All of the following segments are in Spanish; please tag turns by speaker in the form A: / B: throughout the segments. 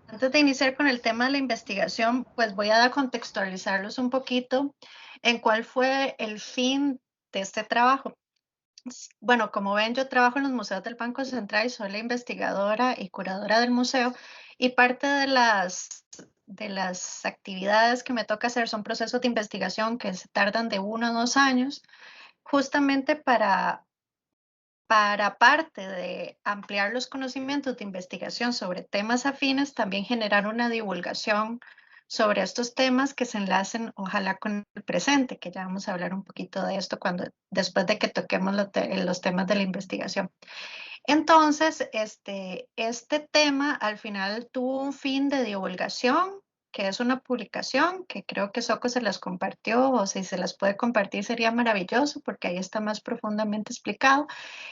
A: Antes de iniciar con el tema de la investigación, pues voy a contextualizarlos un poquito en cuál fue el fin de este trabajo. Bueno, como ven, yo trabajo en los museos del Banco Central y soy la investigadora y curadora del museo y parte de las actividades que me toca hacer son procesos de investigación que se tardan de 1 a 2 años, justamente para parte de ampliar los conocimientos de investigación sobre temas afines, también generar una divulgación sobre estos temas que se enlacen, ojalá, con el presente, que ya vamos a hablar un poquito de esto después de que toquemos los temas de la investigación. Entonces, este tema al final tuvo un fin de divulgación, que es una publicación que creo que Soco se las compartió, o si se las puede compartir sería maravilloso porque ahí está más profundamente explicado,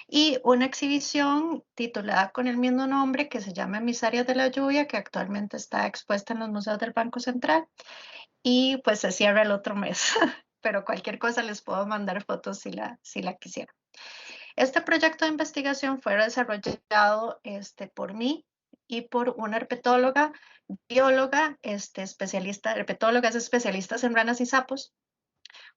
A: y una exhibición titulada con el mismo nombre que se llama Emisarias de la Lluvia, que actualmente está expuesta en los museos del Banco Central y pues se cierra el otro mes, pero cualquier cosa les puedo mandar fotos si la quisiera. Este proyecto de investigación fue desarrollado por mí y por una herpetóloga, bióloga, especialista, herpetólogas especialistas en ranas y sapos,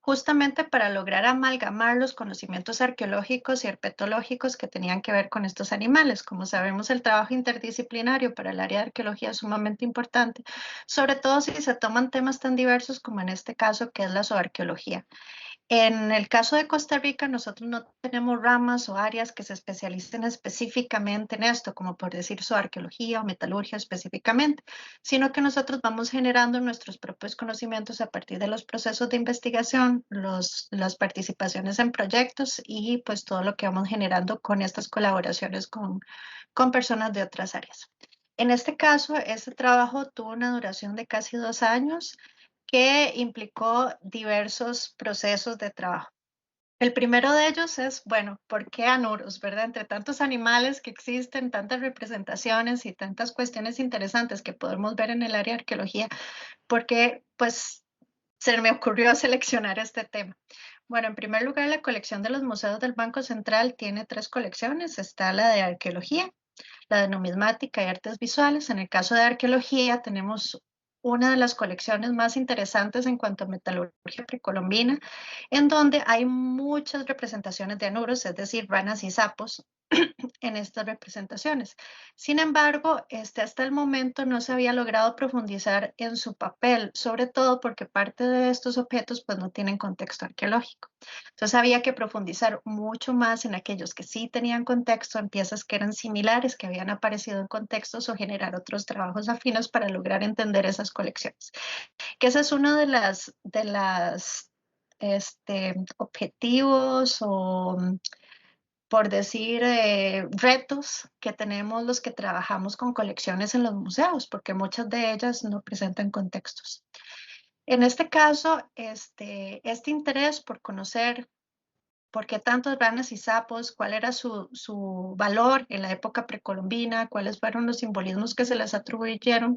A: justamente para lograr amalgamar los conocimientos arqueológicos y herpetológicos que tenían que ver con estos animales. Como sabemos, el trabajo interdisciplinario para el área de arqueología es sumamente importante, sobre todo si se toman temas tan diversos como en este caso, que es la zooarqueología. En el caso de Costa Rica, nosotros no tenemos ramas o áreas que se especialicen específicamente en esto, como por decir arqueología o metalurgia específicamente, sino que nosotros vamos generando nuestros propios conocimientos a partir de los procesos de investigación, las participaciones en proyectos y pues todo lo que vamos generando con estas colaboraciones con personas de otras áreas. En este caso, este trabajo tuvo una duración de casi 2 años que implicó diversos procesos de trabajo. El primero de ellos es, bueno, ¿por qué anuros, verdad? Entre tantos animales que existen, tantas representaciones y tantas cuestiones interesantes que podemos ver en el área de arqueología, ¿por qué, pues, se me ocurrió seleccionar este tema? Bueno, en primer lugar, la colección de los museos del Banco Central tiene tres colecciones. Está la de arqueología, la de numismática y artes visuales. En el caso de arqueología, tenemos una de las colecciones más interesantes en cuanto a metalurgia precolombina, en donde hay muchas representaciones de anuros, es decir, ranas y sapos, en estas representaciones. Sin embargo, hasta el momento no se había logrado profundizar en su papel, sobre todo porque parte de estos objetos pues no tienen contexto arqueológico. Entonces había que profundizar mucho más en aquellos que sí tenían contexto, en piezas que eran similares, que habían aparecido en contextos o generar otros trabajos afines para lograr entender esas colecciones. Que esa es una de las objetivos o por decir, retos que tenemos los que trabajamos con colecciones en los museos, porque muchas de ellas no presentan contextos. En este caso, este interés por conocer por qué tantos ranas y sapos, cuál era su valor en la época precolombina, cuáles fueron los simbolismos que se les atribuyeron,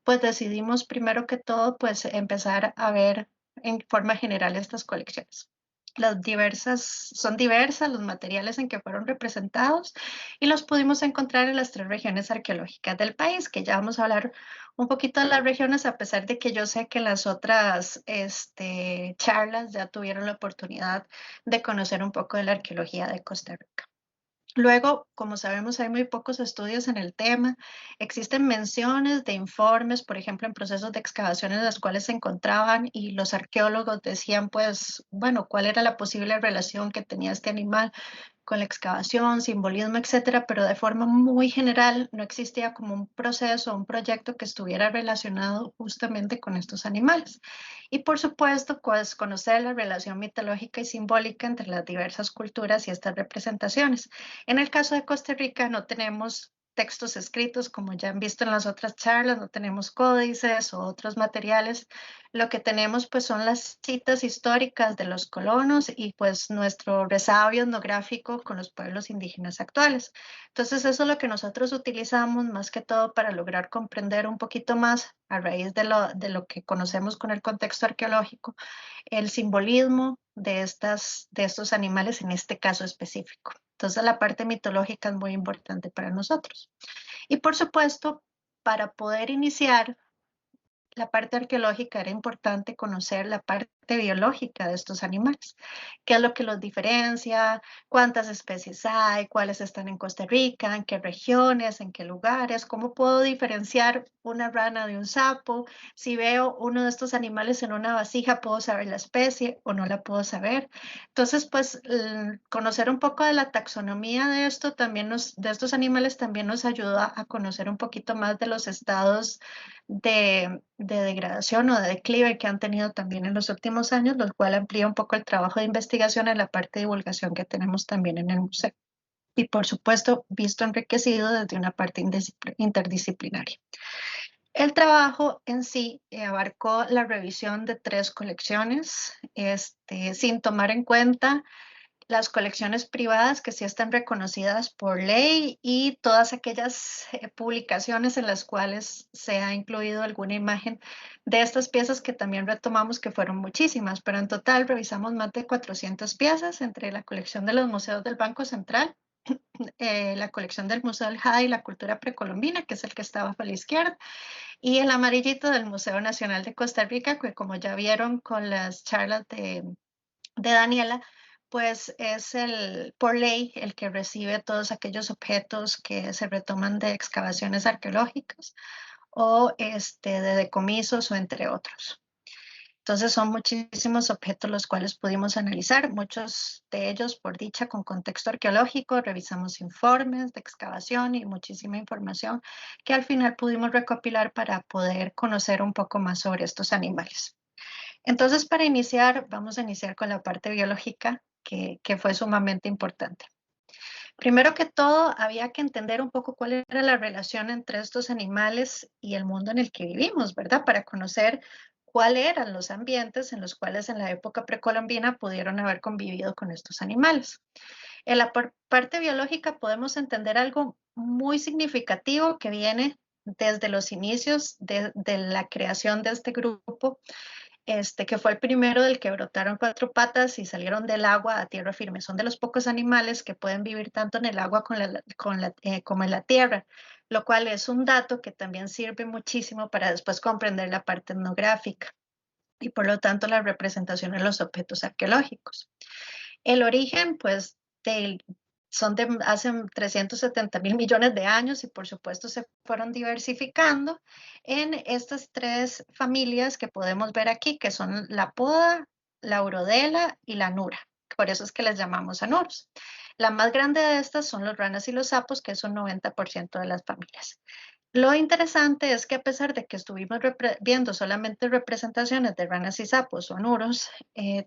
A: pues decidimos primero que todo, pues empezar a ver en forma general estas colecciones. Son diversas los materiales en que fueron representados y los pudimos encontrar en las tres regiones arqueológicas del país, que ya vamos a hablar un poquito de las regiones, a pesar de que yo sé que las otras charlas ya tuvieron la oportunidad de conocer un poco de la arqueología de Costa Rica. Luego, como sabemos, hay muy pocos estudios en el tema. Existen menciones de informes, por ejemplo, en procesos de excavación en las cuales se encontraban y los arqueólogos decían, pues, bueno, cuál era la posible relación que tenía este animal con la excavación, simbolismo, etcétera, pero de forma muy general no existía como un proceso, un proyecto que estuviera relacionado justamente con estos animales. Y por supuesto, pues conocer la relación mitológica y simbólica entre las diversas culturas y estas representaciones. En el caso de Costa Rica no tenemos textos escritos, como ya han visto en las otras charlas, no tenemos códices o otros materiales. Lo que tenemos pues son las citas históricas de los colonos y pues nuestro resabio etnográfico con los pueblos indígenas actuales. Entonces eso es lo que nosotros utilizamos más que todo para lograr comprender un poquito más a raíz de lo que conocemos con el contexto arqueológico, el simbolismo de estos animales en este caso específico. Entonces la parte mitológica es muy importante para nosotros. Y por supuesto, para poder iniciar la parte arqueológica era importante conocer la parte biológica de estos animales, qué es lo que los diferencia, cuántas especies hay, cuáles están en Costa Rica, en qué regiones, en qué lugares, cómo puedo diferenciar una rana de un sapo, si veo uno de estos animales en una vasija, puedo saber la especie o no la puedo saber. Entonces, pues conocer un poco de la taxonomía de esto también de estos animales también nos ayuda a conocer un poquito más de los estados de degradación o de declive que han tenido también en los últimos años, lo cual amplía un poco el trabajo de investigación en la parte de divulgación que tenemos también en el museo. Y por supuesto, visto enriquecido desde una parte interdisciplinaria. El trabajo en sí abarcó la revisión de 3 colecciones, sin tomar en cuenta las colecciones privadas que sí están reconocidas por ley y todas aquellas publicaciones en las cuales se ha incluido alguna imagen de estas piezas que también retomamos, que fueron muchísimas, pero en total revisamos más de 400 piezas entre la colección de los museos del Banco Central, la colección del Museo del Jade y la Cultura Precolombina, que es el que está bajo a la izquierda, y el amarillito del Museo Nacional de Costa Rica, que como ya vieron con las charlas de Daniela, pues es por ley el que recibe todos aquellos objetos que se retoman de excavaciones arqueológicas o de decomisos o entre otros. Entonces son muchísimos objetos los cuales pudimos analizar, muchos de ellos por dicha con contexto arqueológico, revisamos informes de excavación y muchísima información que al final pudimos recopilar para poder conocer un poco más sobre estos animales. Entonces, para iniciar, vamos a iniciar con la parte biológica, que fue sumamente importante. Primero que todo, había que entender un poco cuál era la relación entre estos animales y el mundo en el que vivimos, ¿verdad? Para conocer cuáles eran los ambientes en los cuales en la época precolombina pudieron haber convivido con estos animales. En la parte biológica podemos entender algo muy significativo que viene desde los inicios de la creación de este grupo, que fue el primero del que brotaron 4 patas y salieron del agua a tierra firme. Son de los pocos animales que pueden vivir tanto en el agua como en la tierra, lo cual es un dato que también sirve muchísimo para después comprender la parte etnográfica y por lo tanto la representación de los objetos arqueológicos. El origen, pues, son de hace 370 mil millones de años y por supuesto se fueron diversificando en estas 3 familias que podemos ver aquí, que son la poda, la urodela y la nura. Por eso es que les llamamos anuros. La más grande de estas son los ranas y los sapos, que es un 90% de las familias. Lo interesante es que a pesar de que estuvimos viendo solamente representaciones de ranas y sapos o anuros,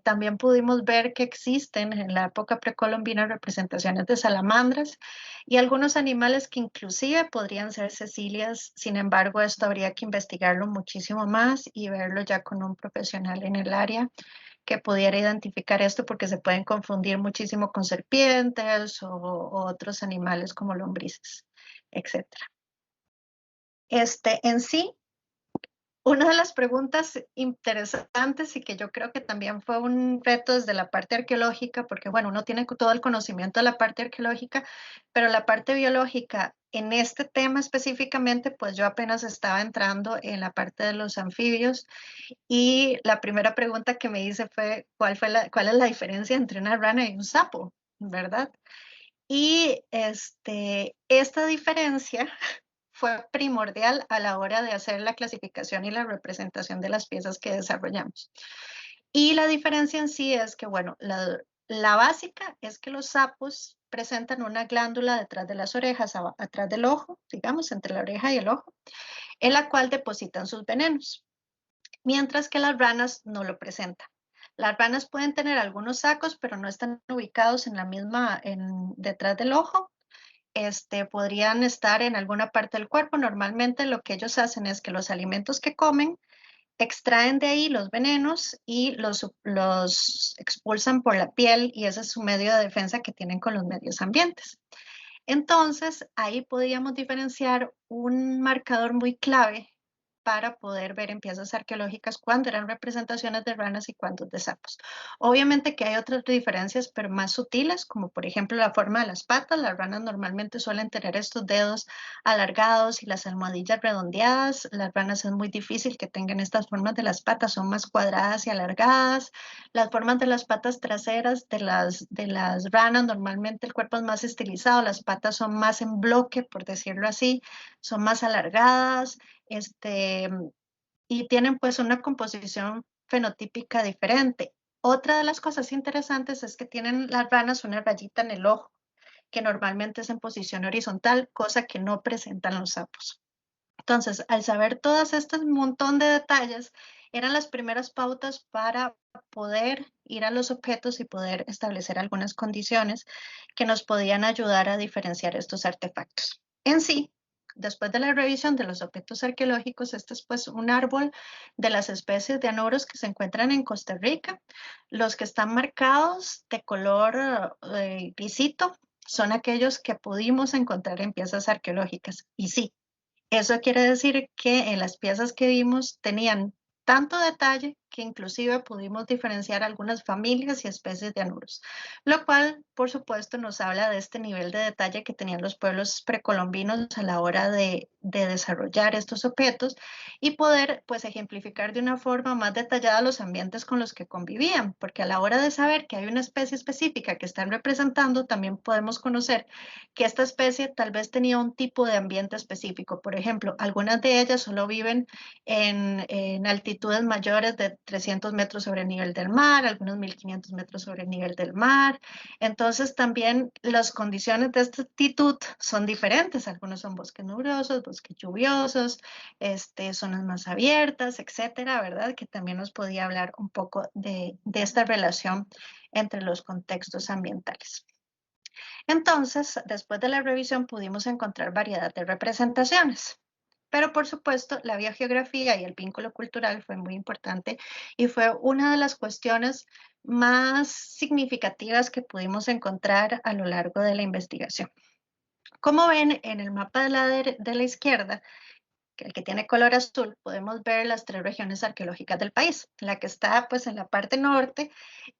A: también pudimos ver que existen en la época precolombina representaciones de salamandras y algunos animales que inclusive podrían ser cecilias. Sin embargo, esto habría que investigarlo muchísimo más y verlo ya con un profesional en el área que pudiera identificar esto, porque se pueden confundir muchísimo con serpientes o otros animales como lombrices, etcétera. En sí, una de las preguntas interesantes y que yo creo que también fue un reto desde la parte arqueológica, porque bueno, uno tiene todo el conocimiento de la parte arqueológica, pero la parte biológica, en este tema específicamente, pues yo apenas estaba entrando en la parte de los anfibios y la primera pregunta que me hice fue, ¿cuál es la diferencia entre una rana y un sapo? ¿Verdad? Y esta diferencia fue primordial a la hora de hacer la clasificación y la representación de las piezas que desarrollamos. Y la diferencia en sí es que, bueno, la básica es que los sapos presentan una glándula detrás de las orejas, atrás del ojo, digamos, entre la oreja y el ojo, en la cual depositan sus venenos, mientras que las ranas no lo presentan. Las ranas pueden tener algunos sacos, pero no están ubicados en la misma, detrás del ojo, podrían estar en alguna parte del cuerpo. Normalmente lo que ellos hacen es que los alimentos que comen extraen de ahí los venenos y los expulsan por la piel y ese es su medio de defensa que tienen con los medios ambientes. Entonces, ahí podríamos diferenciar un marcador muy clave para poder ver en piezas arqueológicas cuándo eran representaciones de ranas y cuándo de sapos. Obviamente que hay otras diferencias, pero más sutiles, como por ejemplo la forma de las patas. Las ranas normalmente suelen tener estos dedos alargados y las almohadillas redondeadas. Las ranas es muy difícil que tengan estas formas de las patas, son más cuadradas y alargadas. Las formas de las patas traseras de las ranas, normalmente el cuerpo es más estilizado, las patas son más en bloque, por decirlo así, son más alargadas, y tienen pues una composición fenotípica diferente. Otra de las cosas interesantes es que tienen las ranas una rayita en el ojo, que normalmente es en posición horizontal, cosa que no presentan los sapos. Entonces, al saber todas estas montón de detalles, eran las primeras pautas para poder ir a los objetos y poder establecer algunas condiciones que nos podían ayudar a diferenciar estos artefactos. En sí, después de la revisión de los objetos arqueológicos, este es pues un árbol de las especies de anuros que se encuentran en Costa Rica. Los que están marcados de color grisito son aquellos que pudimos encontrar en piezas arqueológicas. Y sí, eso quiere decir que en las piezas que vimos tenían tanto detalle que inclusive pudimos diferenciar algunas familias y especies de anuros, lo cual, por supuesto, nos habla de este nivel de detalle que tenían los pueblos precolombinos a la hora de desarrollar estos objetos y poder, pues, ejemplificar de una forma más detallada los ambientes con los que convivían, porque a la hora de saber que hay una especie específica que están representando, también podemos conocer que esta especie tal vez tenía un tipo de ambiente específico. Por ejemplo, algunas de ellas solo viven en altitudes mayores de 300 metros sobre el nivel del mar, algunos 1500 metros sobre el nivel del mar. Entonces, también las condiciones de esta altitud son diferentes. Algunos son bosques nublosos, bosques lluviosos, zonas más abiertas, etcétera, ¿verdad? Que también nos podía hablar un poco de esta relación entre los contextos ambientales. Entonces, después de la revisión pudimos encontrar variedad de representaciones. Pero por supuesto, la biogeografía y el vínculo cultural fue muy importante y fue una de las cuestiones más significativas que pudimos encontrar a lo largo de la investigación. Como ven en el mapa de la izquierda, que el que tiene color azul, podemos ver las tres regiones arqueológicas del país. La que está pues en la parte norte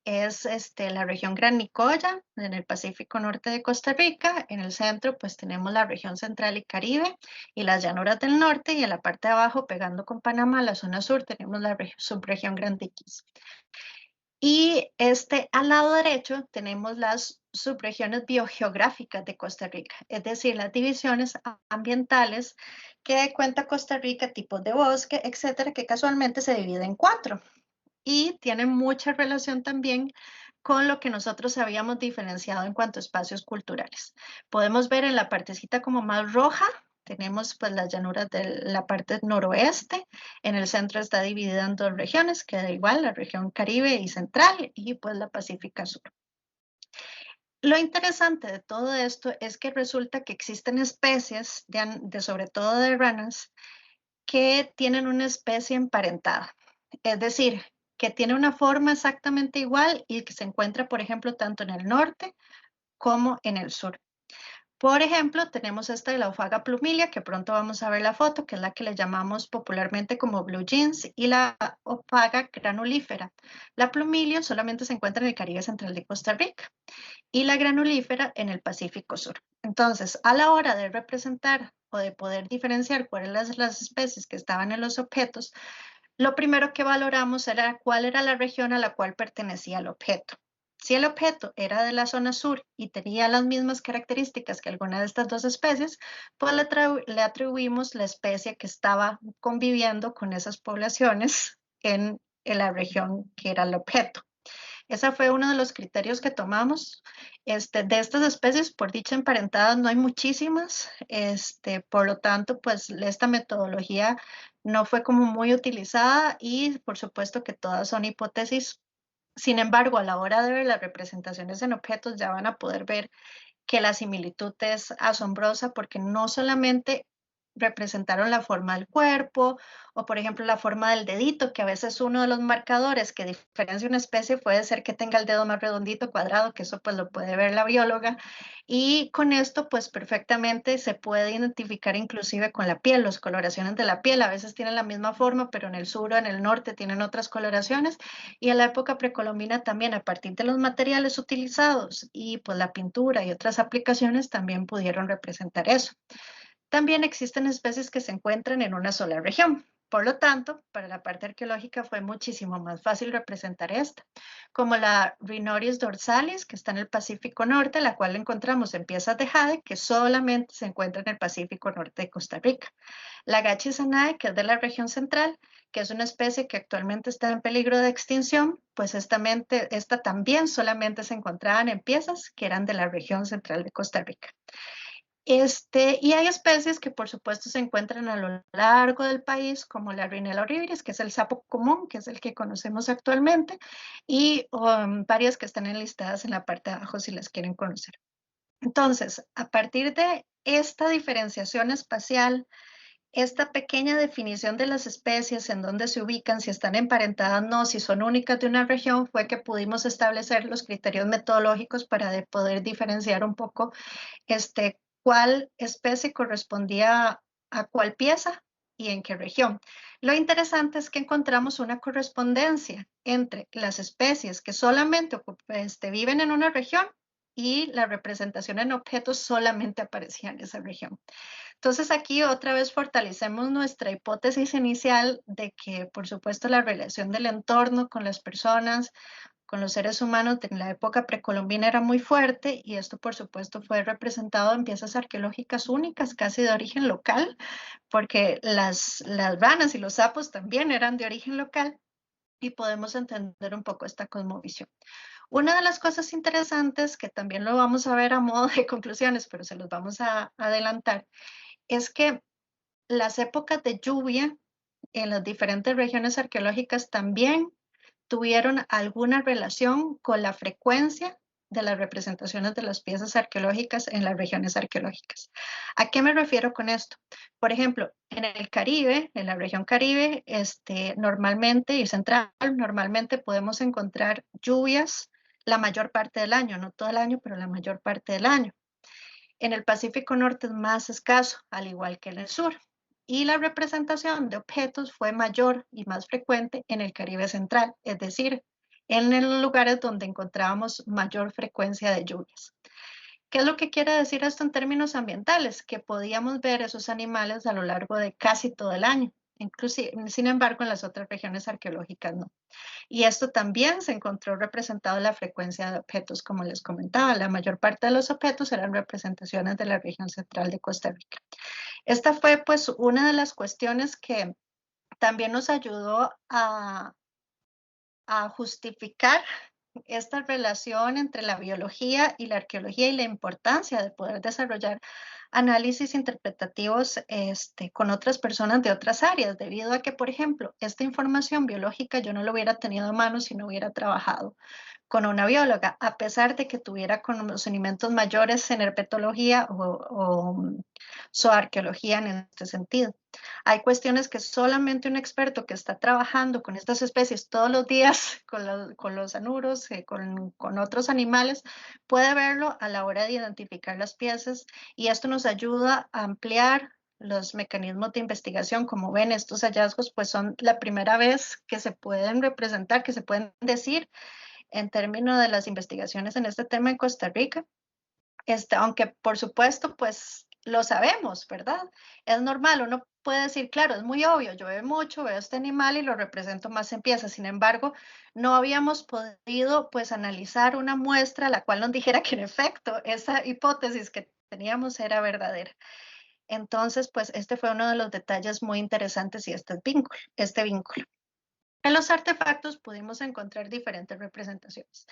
A: es la región Gran Nicoya, en el Pacífico Norte de Costa Rica. En el centro, pues tenemos la región central y Caribe y las llanuras del norte. Y en la parte de abajo, pegando con Panamá, la zona sur, tenemos la subregión Gran Tiquis. Y al lado derecho tenemos las subregiones biogeográficas de Costa Rica, es decir, las divisiones ambientales que cuenta Costa Rica, tipos de bosque, etcétera, que casualmente se divide en cuatro y tiene mucha relación también con lo que nosotros habíamos diferenciado en cuanto a espacios culturales. Podemos ver en la partecita como más roja, tenemos pues las llanuras de la parte noroeste, en el centro está dividida en dos regiones, que da igual, la región Caribe y Central y pues la Pacífica Sur. Lo interesante de todo esto es que resulta que existen especies, sobre todo de ranas, que tienen una especie emparentada. Es decir, que tiene una forma exactamente igual y que se encuentra, por ejemplo, tanto en el norte como en el sur. Por ejemplo, tenemos esta de la Ophaga plumilia, que pronto vamos a ver la foto, que es la que le llamamos popularmente como blue jeans, y la Ophaga granulífera. La plumilia solamente se encuentra en el Caribe central de Costa Rica y la granulífera en el Pacífico Sur. Entonces, a la hora de representar o de poder diferenciar cuáles eran las especies que estaban en los objetos, lo primero que valoramos era cuál era la región a la cual pertenecía el objeto. Si el objeto era de la zona sur y tenía las mismas características que alguna de estas dos especies, pues le atribuimos la especie que estaba conviviendo con esas poblaciones en la región que era el objeto. Ese fue uno de los criterios que tomamos. De estas especies, por dicha emparentadas, no hay muchísimas. Por lo tanto, pues esta metodología no fue como muy utilizada y por supuesto que todas son hipótesis. Sin embargo, a la hora de ver las representaciones en objetos, ya van a poder ver que la similitud es asombrosa porque no solamente representaron la forma del cuerpo o, por ejemplo, la forma del dedito, que a veces uno de los marcadores que diferencia una especie puede ser que tenga el dedo más redondito, cuadrado, que eso pues lo puede ver la bióloga. Y con esto pues perfectamente se puede identificar inclusive con la piel, las coloraciones de la piel. A veces tienen la misma forma, pero en el sur o en el norte tienen otras coloraciones. Y en la época precolombina también, a partir de los materiales utilizados y pues la pintura y otras aplicaciones también pudieron representar eso. También existen especies que se encuentran en una sola región. Por lo tanto, para la parte arqueológica fue muchísimo más fácil representar esta, como la Rhinoris dorsalis, que está en el Pacífico Norte, la cual encontramos en piezas de jade, que solamente se encuentra en el Pacífico Norte de Costa Rica. La Gachisanae, que es de la región central, que es una especie que actualmente está en peligro de extinción, pues esta también solamente se encontraban en piezas que eran de la región central de Costa Rica. Y hay especies que por supuesto se encuentran a lo largo del país, como la Rhinella horribilis, que es el sapo común, que es el que conocemos actualmente, y varias que están enlistadas en la parte de abajo si las quieren conocer. Entonces, a partir de esta diferenciación espacial, esta pequeña definición de las especies, en dónde se ubican, si están emparentadas o no, si son únicas de una región, fue que pudimos establecer los criterios metodológicos para poder diferenciar un poco cuál especie correspondía a cuál pieza y en qué región. Lo interesante es que encontramos una correspondencia entre las especies que solamente viven en una región y la representación en objetos solamente aparecía en esa región. Entonces aquí otra vez fortalecemos nuestra hipótesis inicial de que, por supuesto, la relación del entorno con las personas, con los seres humanos en la época precolombina era muy fuerte y esto, por supuesto, fue representado en piezas arqueológicas únicas, casi de origen local, porque las ranas y los sapos también eran de origen local y podemos entender un poco esta cosmovisión. Una de las cosas interesantes, que también lo vamos a ver a modo de conclusiones, pero se los vamos a adelantar, es que las épocas de lluvia en las diferentes regiones arqueológicas también tuvieron alguna relación con la frecuencia de las representaciones de las piezas arqueológicas en las regiones arqueológicas. ¿A qué me refiero con esto? Por ejemplo, en el Caribe, en la región Caribe, normalmente y central, normalmente podemos encontrar lluvias la mayor parte del año, no todo el año, pero la mayor parte del año. En el Pacífico Norte es más escaso, al igual que en el sur. Y la representación de objetos fue mayor y más frecuente en el Caribe Central, es decir, en los lugares donde encontrábamos mayor frecuencia de lluvias. ¿Qué es lo que quiere decir esto en términos ambientales? Que podíamos ver esos animales a lo largo de casi todo el año, inclusive, sin embargo, en las otras regiones arqueológicas no. Y esto también se encontró representado en la frecuencia de objetos, como les comentaba. La mayor parte de los objetos eran representaciones de la región central de Costa Rica. Esta fue pues una de las cuestiones que también nos ayudó a justificar esta relación entre la biología y la arqueología y la importancia de poder desarrollar análisis interpretativos con otras personas de otras áreas, debido a que, por ejemplo, esta información biológica yo no lo hubiera tenido a mano si no hubiera trabajado con una bióloga, a pesar de que tuviera conocimientos mayores en herpetología o zooarqueología en este sentido. Hay cuestiones que solamente un experto que está trabajando con estas especies todos los días, con los anuros, con otros animales, puede verlo a la hora de identificar las piezas y esto nos ayuda a ampliar los mecanismos de investigación. Como ven, estos hallazgos pues son la primera vez que se pueden representar, que se pueden decir en términos de las investigaciones en este tema en Costa Rica. Aunque por supuesto, pues lo sabemos, ¿verdad? Es normal, uno puede decir, claro, es muy obvio, yo veo mucho, veo este animal y lo represento más en piezas. Sin embargo, no habíamos podido pues analizar una muestra la cual nos dijera que en efecto esa hipótesis que teníamos era verdadera. Entonces, pues este fue uno de los detalles muy interesantes y este vínculo. En los artefactos pudimos encontrar diferentes representaciones.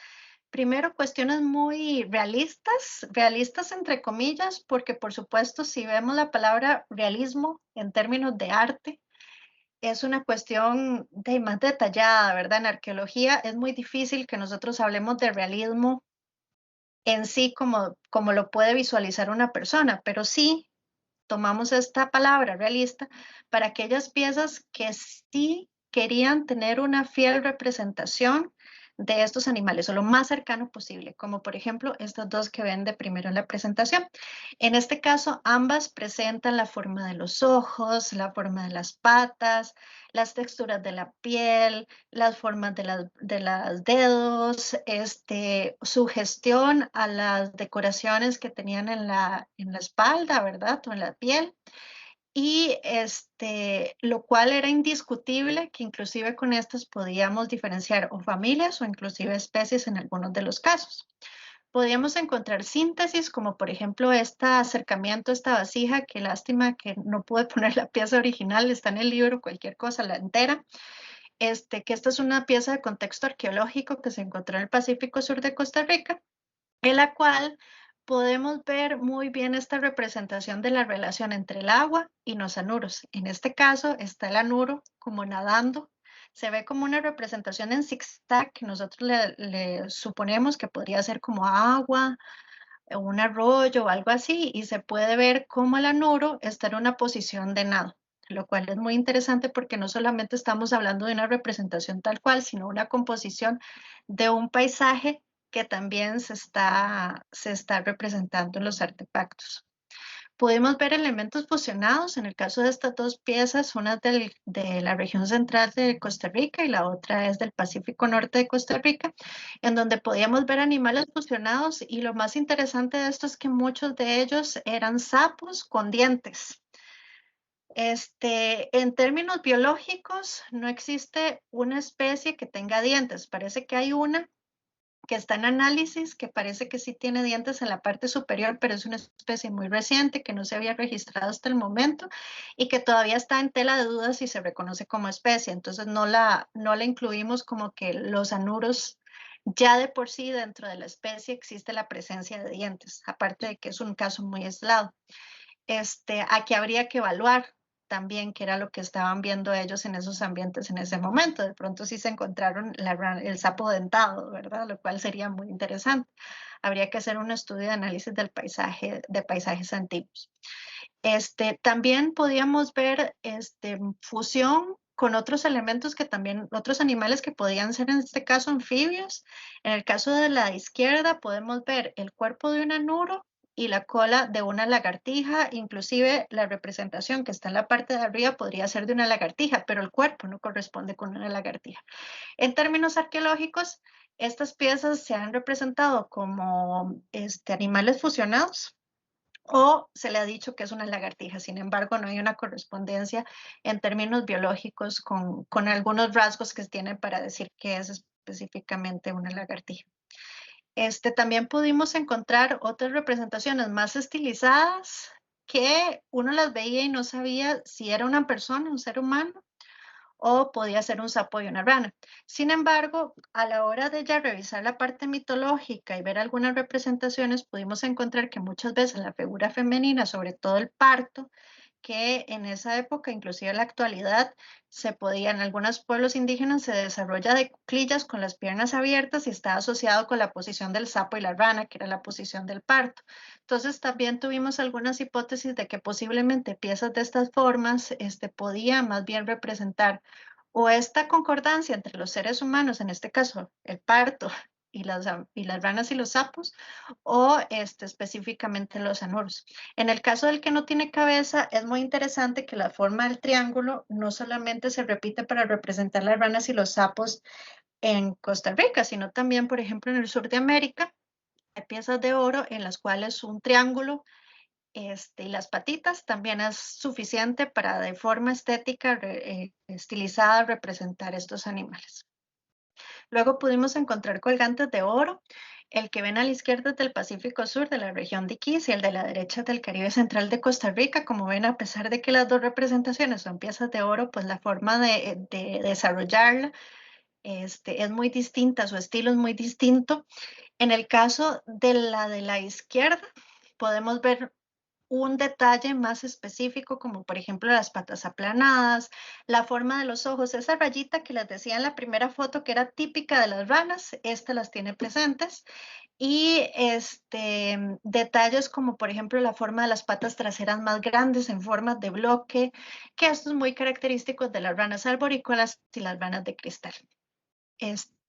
A: Primero, cuestiones muy realistas, realistas entre comillas, porque por supuesto, si vemos la palabra realismo en términos de arte, es una cuestión más detallada, ¿verdad? En arqueología es muy difícil que nosotros hablemos de realismo en sí como lo puede visualizar una persona, pero sí tomamos esta palabra realista para aquellas piezas que sí querían tener una fiel representación de estos animales o lo más cercano posible, como por ejemplo estas dos que ven de primero en la presentación. En este caso, ambas presentan la forma de los ojos, la forma de las patas, las texturas de la piel, las formas de las dedos, sugestión a las decoraciones que tenían en la espalda, ¿verdad? O en la piel. Y lo cual era indiscutible que inclusive con estas podíamos diferenciar o familias o inclusive especies en algunos de los casos. Podíamos encontrar síntesis, como por ejemplo este acercamiento, esta vasija, que lástima que no pude poner la pieza original, está en el libro, cualquier cosa, la entera. Que esta es una pieza de contexto arqueológico que se encontró en el Pacífico Sur de Costa Rica, en la cual podemos ver muy bien esta representación de la relación entre el agua y los anuros. En este caso está el anuro como nadando. Se ve como una representación en zigzag que nosotros le suponemos que podría ser como agua, o un arroyo o algo así, y se puede ver cómo el anuro está en una posición de nado, lo cual es muy interesante porque no solamente estamos hablando de una representación tal cual, sino una composición de un paisaje que también se está representando en los artefactos. Pudimos ver elementos fusionados, en el caso de estas dos piezas, una de la región central de Costa Rica y la otra es del Pacífico Norte de Costa Rica, en donde podíamos ver animales fusionados y lo más interesante de esto es que muchos de ellos eran sapos con dientes. En términos biológicos, no existe una especie que tenga dientes. Parece que hay una que está en análisis, que parece que sí tiene dientes en la parte superior, pero es una especie muy reciente que no se había registrado hasta el momento y que todavía está en tela de dudas si se reconoce como especie. Entonces no la incluimos como que los anuros ya de por sí dentro de la especie existe la presencia de dientes, aparte de que es un caso muy aislado. Aquí habría que evaluar también qué era lo que estaban viendo ellos en esos ambientes en ese momento. De pronto sí se encontraron el sapo dentado, ¿verdad? Lo cual sería muy interesante. Habría que hacer un estudio de análisis del paisaje, de paisajes antiguos. También podíamos ver fusión con otros elementos que también, otros animales que podían ser en este caso anfibios. En el caso de la izquierda podemos ver el cuerpo de un anuro y la cola de una lagartija, inclusive la representación que está en la parte de arriba podría ser de una lagartija, pero el cuerpo no corresponde con una lagartija. En términos arqueológicos, estas piezas se han representado como animales fusionados o se le ha dicho que es una lagartija. Sin embargo, no hay una correspondencia en términos biológicos con algunos rasgos que tienen para decir que es específicamente una lagartija. También pudimos encontrar otras representaciones más estilizadas que uno las veía y no sabía si era una persona, un ser humano, o podía ser un sapo y una rana. Sin embargo, a la hora de ya revisar la parte mitológica y ver algunas representaciones, pudimos encontrar que muchas veces la figura femenina, sobre todo el parto, que en esa época, inclusive en la actualidad, se podía, en algunos pueblos indígenas se desarrolla de cuclillas con las piernas abiertas y está asociado con la posición del sapo y la rana, que era la posición del parto. Entonces también tuvimos algunas hipótesis de que posiblemente piezas de estas formas podían más bien representar o esta concordancia entre los seres humanos, en este caso el parto y las ranas y los sapos, o específicamente los anuros. En el caso del que no tiene cabeza, es muy interesante que la forma del triángulo no solamente se repite para representar las ranas y los sapos en Costa Rica, sino también, por ejemplo, en el sur de América, hay piezas de oro en las cuales un triángulo y las patitas también es suficiente para de forma estética estilizada representar estos animales. Luego pudimos encontrar colgantes de oro. El que ven a la izquierda es del Pacífico Sur, de la región de Iquitos, y el de la derecha es del Caribe Central de Costa Rica. Como ven, a pesar de que las dos representaciones son piezas de oro, pues la forma de desarrollarla es muy distinta, su estilo es muy distinto. En el caso de la izquierda, podemos ver un detalle más específico, como por ejemplo las patas aplanadas, la forma de los ojos, esa rayita que les decía en la primera foto que era típica de las ranas, esta las tiene presentes. Y detalles como por ejemplo la forma de las patas traseras más grandes en formas de bloque, que esto es muy característico de las ranas arborícolas y las ranas de cristal.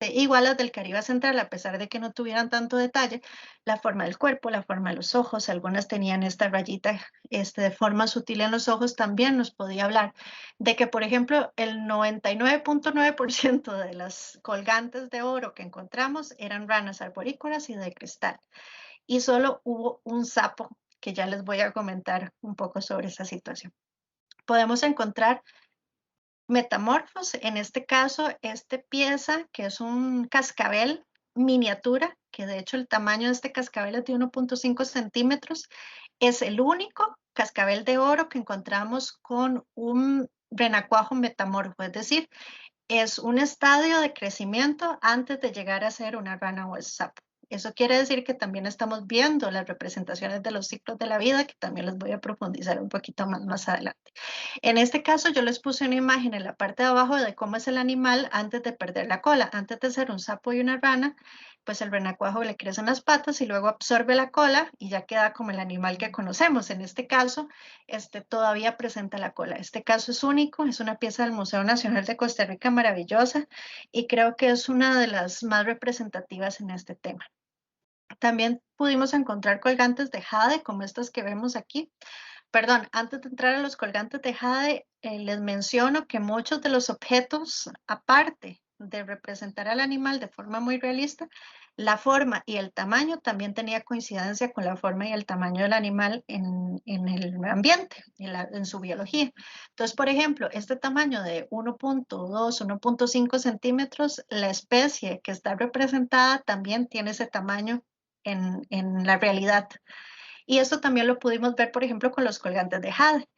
A: Igual las del Caribe central, a pesar de que no tuvieran tanto detalle, la forma del cuerpo, la forma de los ojos, algunas tenían esta rayita de forma sutil en los ojos, también nos podía hablar de que, por ejemplo, el 99.9% de las colgantes de oro que encontramos eran ranas arborícolas y de cristal. Y solo hubo un sapo, que ya les voy a comentar un poco sobre esa situación. Podemos encontrar metamorfos, en este caso, pieza que es un cascabel miniatura, que de hecho el tamaño de este cascabel es de 1.5 centímetros, es el único cascabel de oro que encontramos con un renacuajo metamorfo, es decir, es un estadio de crecimiento antes de llegar a ser una rana o el sapo. Eso quiere decir que también estamos viendo las representaciones de los ciclos de la vida, que también les voy a profundizar un poquito más adelante. En este caso yo les puse una imagen en la parte de abajo de cómo es el animal antes de perder la cola. Antes de ser un sapo y una rana, pues el renacuajo le crecen las patas y luego absorbe la cola y ya queda como el animal que conocemos. En este caso, todavía presenta la cola. Este caso es único, es una pieza del Museo Nacional de Costa Rica maravillosa y creo que es una de las más representativas en este tema. También pudimos encontrar colgantes de jade como estas que vemos aquí. Perdón, antes de entrar a los colgantes de jade, les menciono que muchos de los objetos, aparte de representar al animal de forma muy realista, la forma y el tamaño también tenía coincidencia con la forma y el tamaño del animal en el ambiente, en su biología. Entonces, por ejemplo, este tamaño de 1.2, 1.5 centímetros, la especie que está representada también tiene ese tamaño en la realidad. Y esto también lo pudimos ver, por ejemplo, con los colgantes de jade.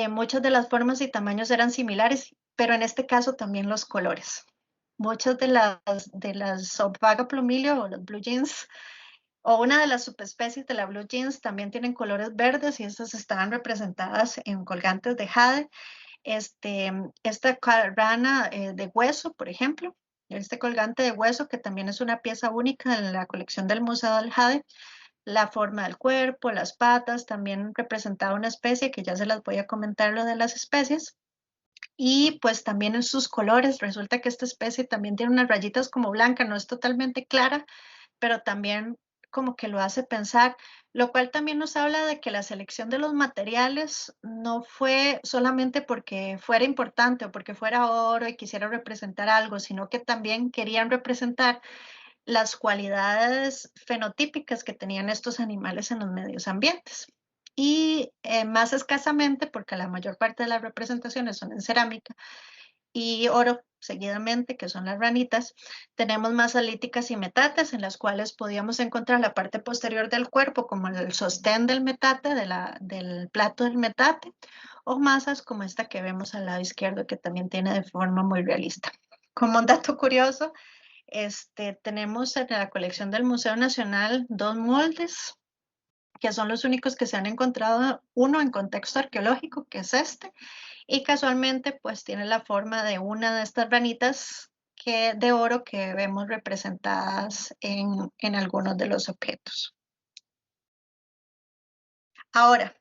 A: Muchas de las formas y tamaños eran similares, pero en este caso también los colores. Muchas de las Zooplaga plumilio o los blue jeans, o una de las subespecies de la blue jeans, también tienen colores verdes y estas estaban representadas en colgantes de jade. Esta rana de hueso, por ejemplo, este colgante de hueso, que también es una pieza única en la colección del Museo del Jade, la forma del cuerpo, las patas, también representaba una especie que ya se las voy a comentar lo de las especies. Y pues también en sus colores, resulta que esta especie también tiene unas rayitas como blanca, no es totalmente clara, pero también como que lo hace pensar, lo cual también nos habla de que la selección de los materiales no fue solamente porque fuera importante o porque fuera oro y quisiera representar algo, sino que también querían representar las cualidades fenotípicas que tenían estos animales en los medios ambientes. Y más escasamente, porque la mayor parte de las representaciones son en cerámica y oro seguidamente, que son las ranitas, tenemos masalíticas y metates en las cuales podíamos encontrar la parte posterior del cuerpo como el sostén del metate, del plato del metate, o masas como esta que vemos al lado izquierdo que también tiene de forma muy realista. Como un dato curioso, tenemos en la colección del Museo Nacional dos moldes que son los únicos que se han encontrado, uno en contexto arqueológico, que es y casualmente pues tiene la forma de una de estas ranitas de oro que vemos representadas en algunos de los objetos. Ahora,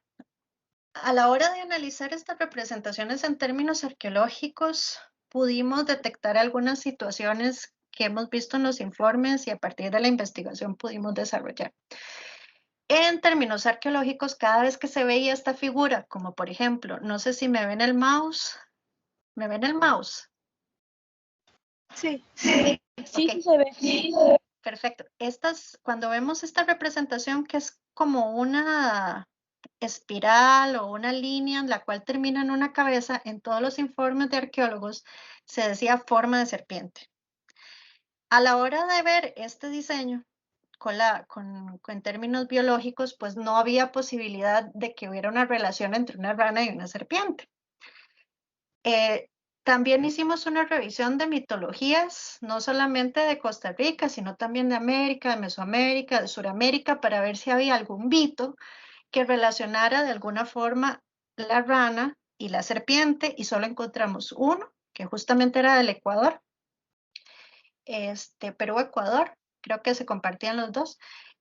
A: a la hora de analizar estas representaciones en términos arqueológicos, pudimos detectar algunas situaciones que hemos visto en los informes y a partir de la investigación pudimos desarrollar. En términos arqueológicos, cada vez que se veía esta figura, como por ejemplo, no sé si me ven el mouse, ¿me ven el mouse?
B: Sí,
A: Sí,
B: sí,
A: ok,
B: se ve.
A: perfecto. Cuando vemos esta representación que es como una espiral o una línea en la cual termina en una cabeza, en todos los informes de arqueólogos se decía forma de serpiente. A la hora de ver este diseño, en términos biológicos, pues no había posibilidad de que hubiera una relación entre una rana y una serpiente. Eh, También hicimos una revisión de mitologías, no solamente de Costa Rica, sino también de América, de Mesoamérica, de Suramérica, para ver si había algún mito que relacionara de alguna forma la rana y la serpiente, y solo encontramos uno, que justamente era del Ecuador, Perú-Ecuador, creo que se compartían los dos,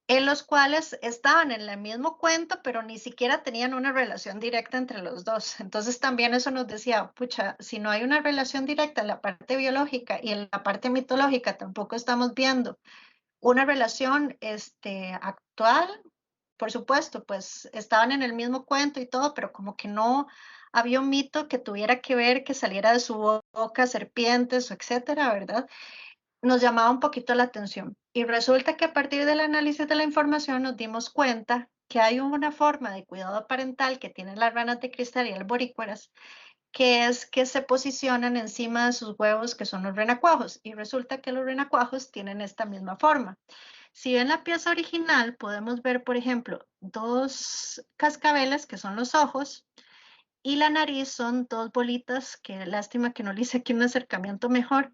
A: en los cuales estaban en el mismo cuento, pero ni siquiera tenían una relación directa entre los dos. Entonces también eso nos decía, pucha, si no hay una relación directa en la parte biológica y en la parte mitológica tampoco estamos viendo una relación actual, por supuesto, pues estaban en el mismo cuento y todo, pero como que no había un mito que tuviera que ver, que saliera de su boca serpientes o etcétera, ¿verdad? Nos llamaba un poquito la atención. Y resulta que a partir del análisis de la información nos dimos cuenta que hay una forma de cuidado parental que tienen las ranas de cristal y arborícolas, que es que se posicionan encima de sus huevos, que son los renacuajos. Y resulta que los renacuajos tienen esta misma forma. Si ven la pieza original, podemos ver, por ejemplo, dos cascabeles, que son los ojos, y la nariz son dos bolitas, que lástima que no le hice aquí un acercamiento mejor,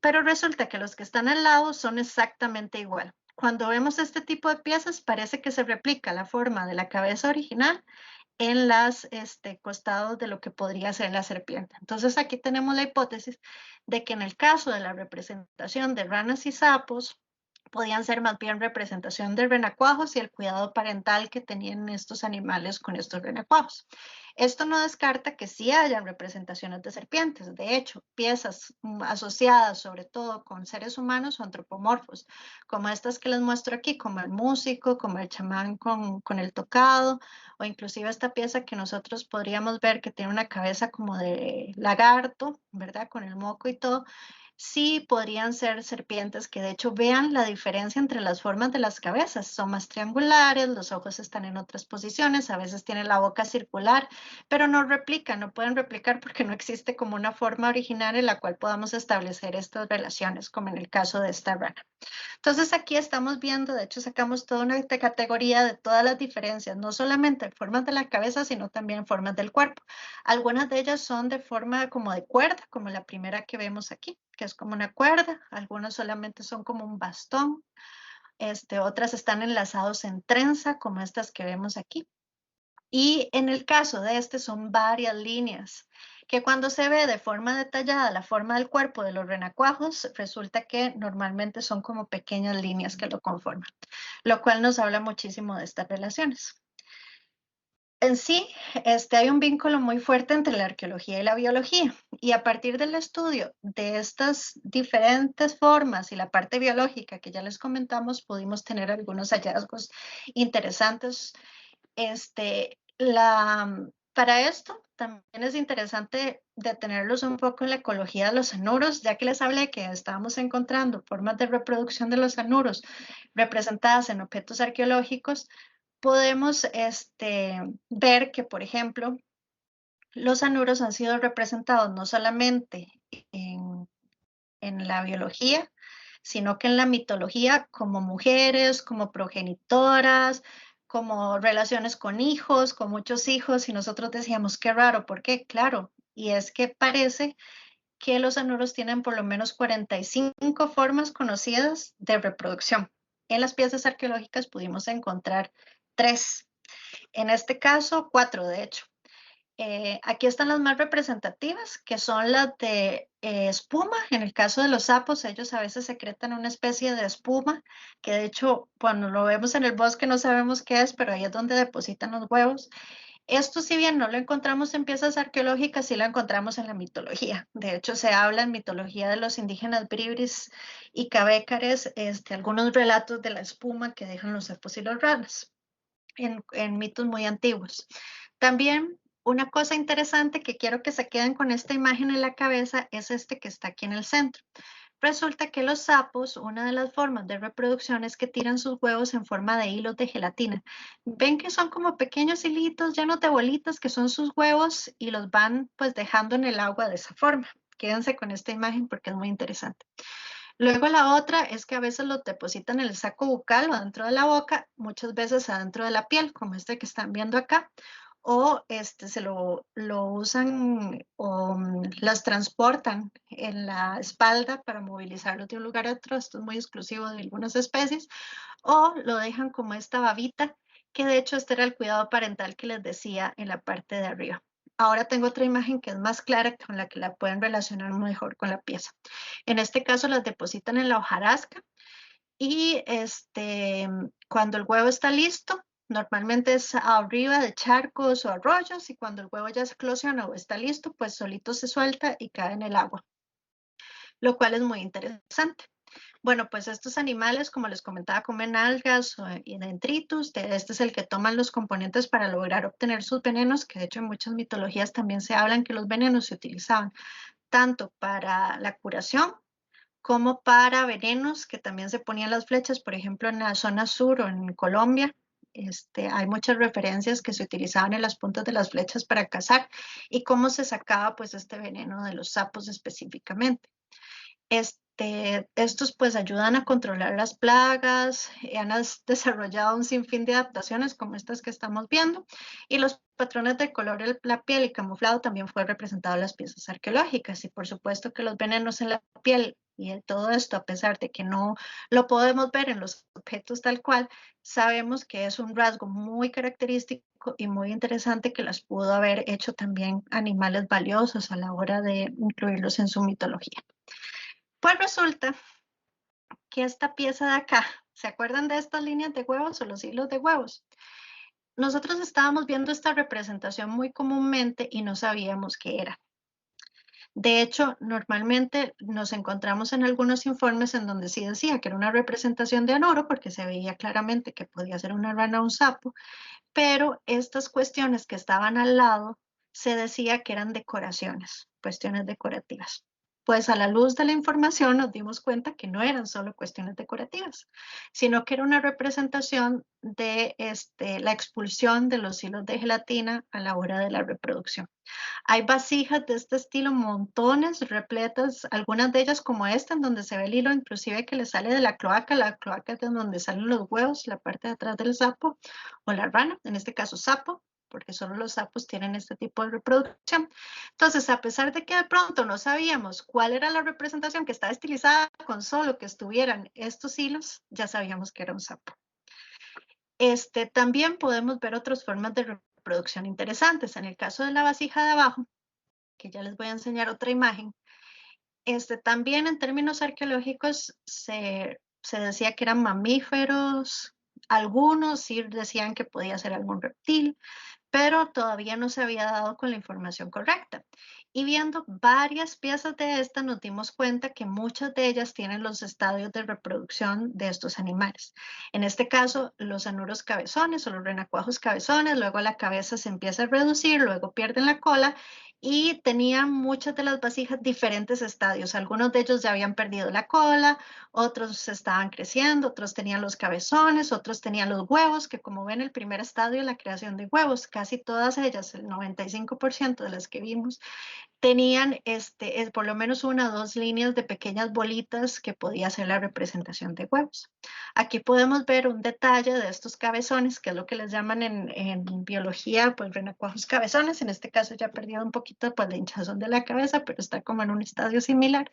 A: pero resulta que los que están al lado son exactamente igual. Cuando vemos este tipo de piezas, parece que se replica la forma de la cabeza original en los costados de lo que podría ser la serpiente. Entonces aquí tenemos la hipótesis de que en el caso de la representación de ranas y sapos, podían ser más bien representación de renacuajos y el cuidado parental que tenían estos animales con estos renacuajos. Esto no descarta que sí hayan representaciones de serpientes. De hecho, piezas asociadas sobre todo con seres humanos o antropomorfos, como estas que les muestro aquí, como el músico, como el chamán con el tocado, o inclusive esta pieza que nosotros podríamos ver que tiene una cabeza como de lagarto, ¿verdad? Con el moco y todo. Sí, podrían ser serpientes que de hecho vean la diferencia entre las formas de las cabezas. Son más triangulares, los ojos están en otras posiciones, a veces tienen la boca circular, pero no replican, no pueden replicar porque no existe como una forma original en la cual podamos establecer estas relaciones, como en el caso de esta rana. Entonces aquí estamos viendo, de hecho sacamos toda una categoría de todas las diferencias, no solamente en formas de la cabeza, sino también en formas del cuerpo. Algunas de ellas son de forma como de cuerda, como la primera que vemos aquí, que es como una cuerda, algunas solamente son como un bastón, otras están enlazados en trenza, como estas que vemos aquí. Y en el caso de este son varias líneas, que cuando se ve de forma detallada la forma del cuerpo de los renacuajos, resulta que normalmente son como pequeñas líneas que lo conforman, lo cual nos habla muchísimo de estas relaciones. En sí, hay un vínculo muy fuerte entre la arqueología y la biología, y a partir del estudio de estas diferentes formas y la parte biológica que ya les comentamos, pudimos tener algunos hallazgos interesantes para esto también es interesante detenerlos un poco en la ecología de los anuros, ya que les hablé que estábamos encontrando formas de reproducción de los anuros representadas en objetos arqueológicos. Podemos ver que, por ejemplo, los anuros han sido representados no solamente en, en la biología, sino que en la mitología como mujeres, como progenitoras, como relaciones con hijos, con muchos hijos, y nosotros decíamos, qué raro, ¿por qué? Claro, y es que parece que los anuros tienen por lo menos 45 formas conocidas de reproducción. En las piezas arqueológicas pudimos encontrar 3, en este caso 4 de hecho. Aquí están las más representativas, que son las de espuma. En el caso de los sapos, ellos a veces secretan una especie de espuma, que de hecho cuando lo vemos en el bosque no sabemos qué es, pero ahí es donde depositan los huevos. Esto, si bien no lo encontramos en piezas arqueológicas, sí lo encontramos en la mitología. De hecho, se habla en mitología de los indígenas bribris y cabécares, algunos relatos de la espuma que dejan los sapos y los ranas en mitos muy antiguos. También una cosa interesante que quiero que se queden con esta imagen en la cabeza es este que está aquí en el centro. Resulta que los sapos, una de las formas de reproducción es que tiran sus huevos en forma de hilos de gelatina. Ven que son como pequeños hilitos llenos de bolitas que son sus huevos y los van pues dejando en el agua de esa forma. Quédense con esta imagen porque es muy interesante. Luego la otra es que a veces lo depositan en el saco bucal o dentro de la boca, muchas veces adentro de la piel, como este que están viendo acá, o se lo usan o las transportan en la espalda para movilizarlos de un lugar a otro. Esto es muy exclusivo de algunas especies, o lo dejan como esta babita, que de hecho este era el cuidado parental que les decía en la parte de arriba. Ahora tengo otra imagen que es más clara, con la que la pueden relacionar mejor con la pieza. En este caso las depositan en la hojarasca Y cuando el huevo está listo, normalmente es arriba de charcos o arroyos, y cuando el huevo ya se eclosiona o está listo, pues solito se suelta y cae en el agua, lo cual es muy interesante. Bueno, pues estos animales, como les comentaba, comen algas y detritus. Este es el que toman los componentes para lograr obtener sus venenos, que de hecho en muchas mitologías también se hablan que los venenos se utilizaban tanto para la curación como para venenos que también se ponían las flechas, por ejemplo, en la zona sur o en Colombia. Hay muchas referencias que se utilizaban en las puntas de las flechas para cazar y cómo se sacaba pues este veneno de los sapos específicamente. Estos pues ayudan a controlar las plagas, han desarrollado un sinfín de adaptaciones como estas que estamos viendo, y los patrones de color de la piel y camuflado también fue representado en las piezas arqueológicas. Y por supuesto que los venenos en la piel y en todo esto, a pesar de que no lo podemos ver en los objetos tal cual, sabemos que es un rasgo muy característico y muy interesante que las pudo haber hecho también animales valiosos a la hora de incluirlos en su mitología. Pues resulta que esta pieza de acá, ¿se acuerdan de estas líneas de huevos o los hilos de huevos? Nosotros estábamos viendo esta representación muy comúnmente y no sabíamos qué era. De hecho, normalmente nos encontramos en algunos informes en donde sí decía que era una representación de Anoro, porque se veía claramente que podía ser una rana o un sapo, pero estas cuestiones que estaban al lado se decía que eran decoraciones, cuestiones decorativas. Pues a la luz de la información nos dimos cuenta que no eran solo cuestiones decorativas, sino que era una representación de la expulsión de los hilos de gelatina a la hora de la reproducción. Hay vasijas de este estilo, montones, repletas, algunas de ellas como esta, en donde se ve el hilo inclusive que le sale de la cloaca es de donde salen los huevos, la parte de atrás del sapo o la rana, en este caso sapo, porque solo los sapos tienen este tipo de reproducción. Entonces, a pesar de que de pronto no sabíamos cuál era la representación que estaba estilizada con solo que estuvieran estos hilos, ya sabíamos que era un sapo. También podemos ver otras formas de reproducción interesantes. En el caso de la vasija de abajo, que ya les voy a enseñar otra imagen, también en términos arqueológicos se decía que eran mamíferos, algunos sí decían que podía ser algún reptil, pero todavía no se había dado con la información correcta. Y viendo varias piezas de esta, nos dimos cuenta que muchas de ellas tienen los estadios de reproducción de estos animales. En este caso, los anuros cabezones o los renacuajos cabezones, luego la cabeza se empieza a reducir, luego pierden la cola y tenían muchas de las vasijas diferentes estadios. Algunos de ellos ya habían perdido la cola, otros estaban creciendo, otros tenían los cabezones, otros tenían los huevos, que como ven, el primer estadio es la creación de huevos. Casi todas ellas, el 95% de las que vimos, tenían por lo menos una o dos líneas de pequeñas bolitas que podía ser la representación de huevos. Aquí podemos ver un detalle de estos cabezones, que es lo que les llaman en biología, pues renacuajos cabezones. En este caso ya ha perdido un poquito pues, la hinchazón de la cabeza, pero está como en un estadio similar,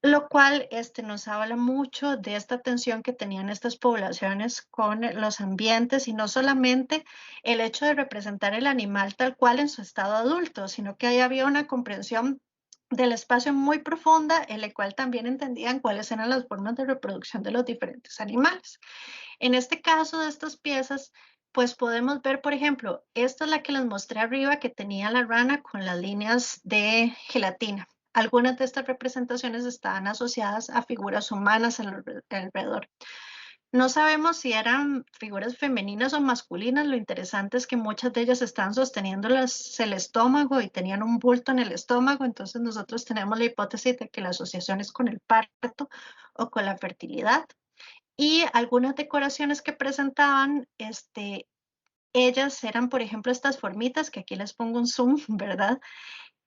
A: lo cual nos habla mucho de esta tensión que tenían estas poblaciones con los ambientes, y no solamente el hecho de representar el animal tal cual en su estado adulto, sino que ahí había una comprensión del espacio muy profunda, en la cual también entendían cuáles eran las formas de reproducción de los diferentes animales. En este caso de estas piezas, pues podemos ver, por ejemplo, esta es la que les mostré arriba, que tenía la rana con las líneas de gelatina. Algunas de estas representaciones estaban asociadas a figuras humanas alrededor. No sabemos si eran figuras femeninas o masculinas. Lo interesante es que muchas de ellas están sosteniendo el estómago y tenían un bulto en el estómago. Entonces nosotros tenemos la hipótesis de que la asociación es con el parto o con la fertilidad. Y algunas decoraciones que presentaban, ellas eran, por ejemplo, estas formitas, que aquí les pongo un zoom, ¿verdad?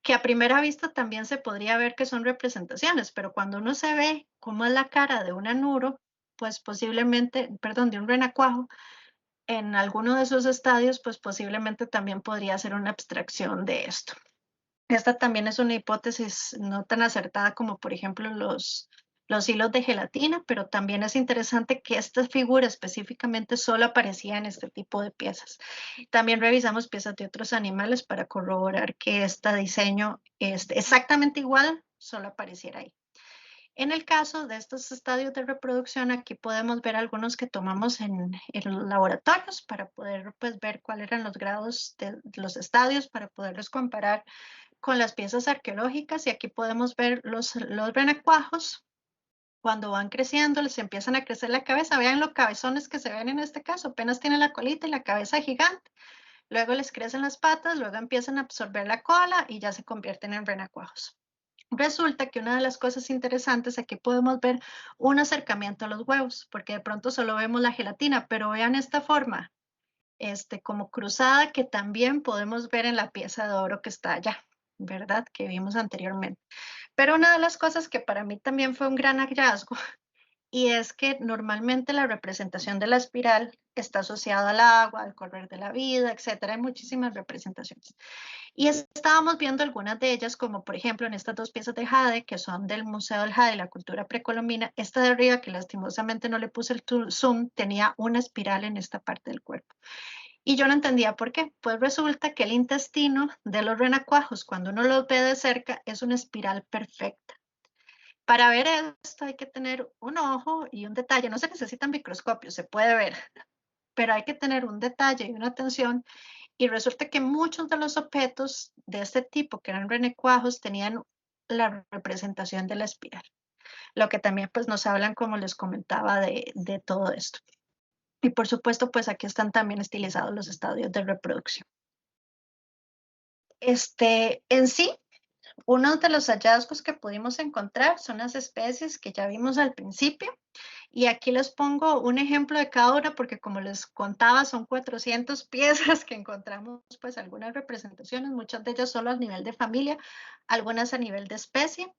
A: Que a primera vista también se podría ver que son representaciones, pero cuando uno se ve cómo es la cara de un anuro, pues posiblemente, perdón, de un renacuajo, en alguno de esos estadios, pues posiblemente también podría ser una abstracción de esto. Esta también es una hipótesis no tan acertada como, por ejemplo, los hilos de gelatina, pero también es interesante que esta figura específicamente solo aparecía en este tipo de piezas. También revisamos piezas de otros animales para corroborar que este diseño es exactamente igual, solo apareciera ahí. En el caso de estos estadios de reproducción, aquí podemos ver algunos que tomamos en laboratorios para poder pues, ver cuáles eran los grados de los estadios, para poderlos comparar con las piezas arqueológicas. Y aquí podemos ver los renacuajos. Cuando van creciendo, les empiezan a crecer la cabeza. Vean los cabezones que se ven en este caso. Apenas tienen la colita y la cabeza gigante. Luego les crecen las patas, luego empiezan a absorber la cola y ya se convierten en renacuajos. Resulta que una de las cosas interesantes, aquí podemos ver un acercamiento a los huevos, porque de pronto solo vemos la gelatina, pero vean esta forma, como cruzada, que también podemos ver en la pieza de oro que está allá, ¿verdad? Que vimos anteriormente. Pero una de las cosas que para mí también fue un gran hallazgo, y es que normalmente la representación de la espiral está asociada al agua, al correr de la vida, etcétera. Hay muchísimas representaciones. Y estábamos viendo algunas de ellas, como por ejemplo en estas dos piezas de jade, que son del Museo del Jade y la cultura precolombina. Esta de arriba, que lastimosamente no le puse el zoom, tenía una espiral en esta parte del cuerpo. Y yo no entendía por qué. Pues resulta que el intestino de los renacuajos, cuando uno los ve de cerca, es una espiral perfecta. Para ver esto hay que tener un ojo y un detalle. No se necesita microscopio, se puede ver, pero hay que tener un detalle y una atención. Y resulta que muchos de los objetos de este tipo, que eran renacuajos, tenían la representación de la espiral. Lo que también pues nos hablan, como les comentaba, de todo esto. Y por supuesto, pues aquí están también estilizados los estadios de reproducción. En sí, uno de los hallazgos que pudimos encontrar son las especies que ya vimos al principio. Y aquí les pongo un ejemplo de cada una porque, como les contaba, son 400 piezas que encontramos, pues algunas representaciones, muchas de ellas solo a nivel de familia, algunas a nivel de especie.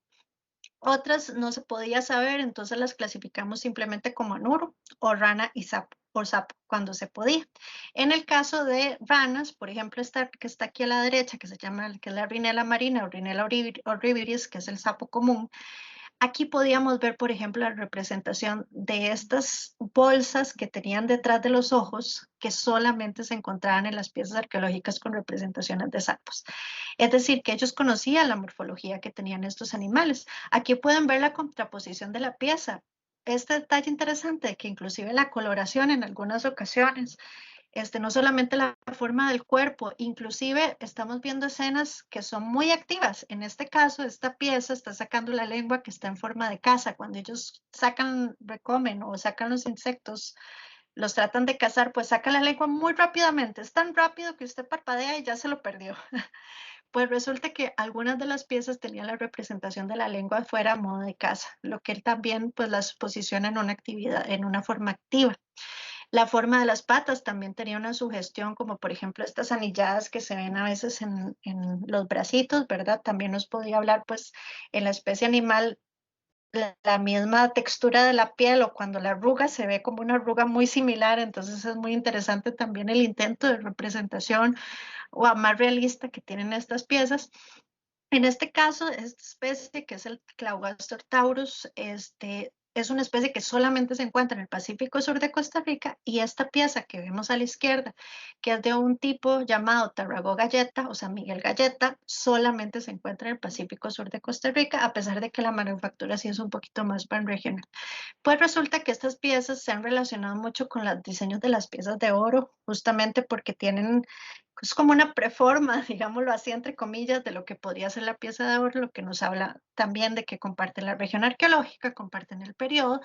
A: Otras no se podía saber, entonces las clasificamos simplemente como anuro o rana y sapo, o sapo, cuando se podía. En el caso de ranas, por ejemplo, esta que está aquí a la derecha, que se llama, que es la Rhinella marina o Rhinella horribilis, que es el sapo común. Aquí podíamos ver, por ejemplo, la representación de estas bolsas que tenían detrás de los ojos, que solamente se encontraban en las piezas arqueológicas con representaciones de sapos. Es decir, que ellos conocían la morfología que tenían estos animales. Aquí pueden ver la contraposición de la pieza. Este detalle interesante, que inclusive la coloración en algunas ocasiones, no solamente la forma del cuerpo, inclusive estamos viendo escenas que son muy activas. En este caso, esta pieza está sacando la lengua que está en forma de caza. Cuando ellos sacan, recomen o sacan los insectos, los tratan de cazar, pues saca la lengua muy rápidamente. Es tan rápido que usted parpadea y ya se lo perdió. Pues resulta que algunas de las piezas tenían la representación de la lengua fuera a modo de caza, lo que él también pues las posiciona en una actividad, en una forma activa. La forma de las patas también tenía una sugestión, como por ejemplo estas anilladas que se ven a veces en los bracitos, ¿verdad? También nos podía hablar, pues, en la especie animal, la misma textura de la piel o cuando la arruga se ve como una arruga muy similar, entonces es muy interesante también el intento de representación o más realista que tienen estas piezas. En este caso, esta especie, que es el Claugastor taurus, es una especie que solamente se encuentra en el Pacífico Sur de Costa Rica, y esta pieza que vemos a la izquierda, que es de un tipo llamado Tarragó galleta o San Miguel galleta, solamente se encuentra en el Pacífico Sur de Costa Rica, a pesar de que la manufactura sí es un poquito más panregional. Pues resulta que estas piezas se han relacionado mucho con los diseños de las piezas de oro, justamente porque tienen, es como una preforma, digámoslo así, entre comillas, de lo que podría ser la pieza de oro, lo que nos habla también de que comparten la región arqueológica, comparten el periodo.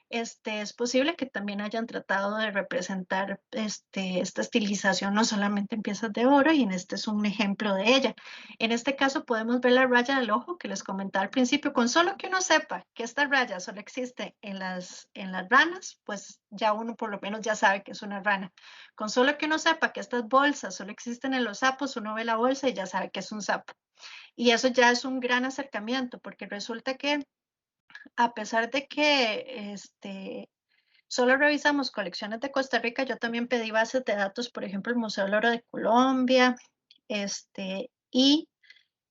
A: Es posible que también hayan tratado de representar esta estilización no solamente en piezas de oro, y en este es un ejemplo de ella. En este caso podemos ver la raya del ojo que les comentaba al principio. Con solo que uno sepa que esta raya solo existe en las ranas, pues ya uno por lo menos ya sabe que es una rana. Con solo que uno sepa que estas bolsas solo existen en los sapos, uno ve la bolsa y ya sabe que es un sapo. Y eso ya es un gran acercamiento, porque resulta que, a pesar de que solo revisamos colecciones de Costa Rica, yo también pedí bases de datos, por ejemplo, el Museo del Oro de Colombia, y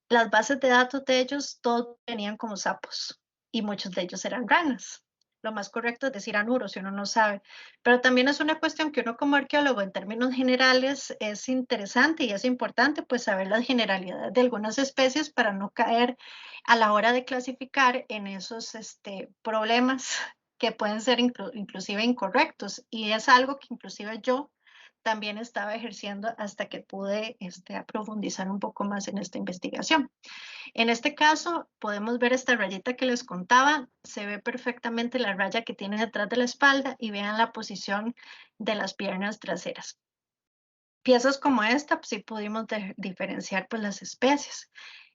A: las bases de datos de ellos todos venían como sapos y muchos de ellos eran ranas. lo más correcto es decir anuro si uno no sabe, pero también es una cuestión que uno como arqueólogo en términos generales es interesante y es importante pues saber las generalidades de algunas especies para no caer a la hora de clasificar en esos problemas que pueden ser inclusive incorrectos y es algo que inclusive yo también estaba ejerciendo hasta que pude profundizar un poco más en esta investigación. En este caso, podemos ver esta rayita que les contaba, se ve perfectamente la raya que tiene detrás de la espalda y vean la posición de las piernas traseras. Piezas como esta, pues, sí pudimos diferenciar pues, las especies.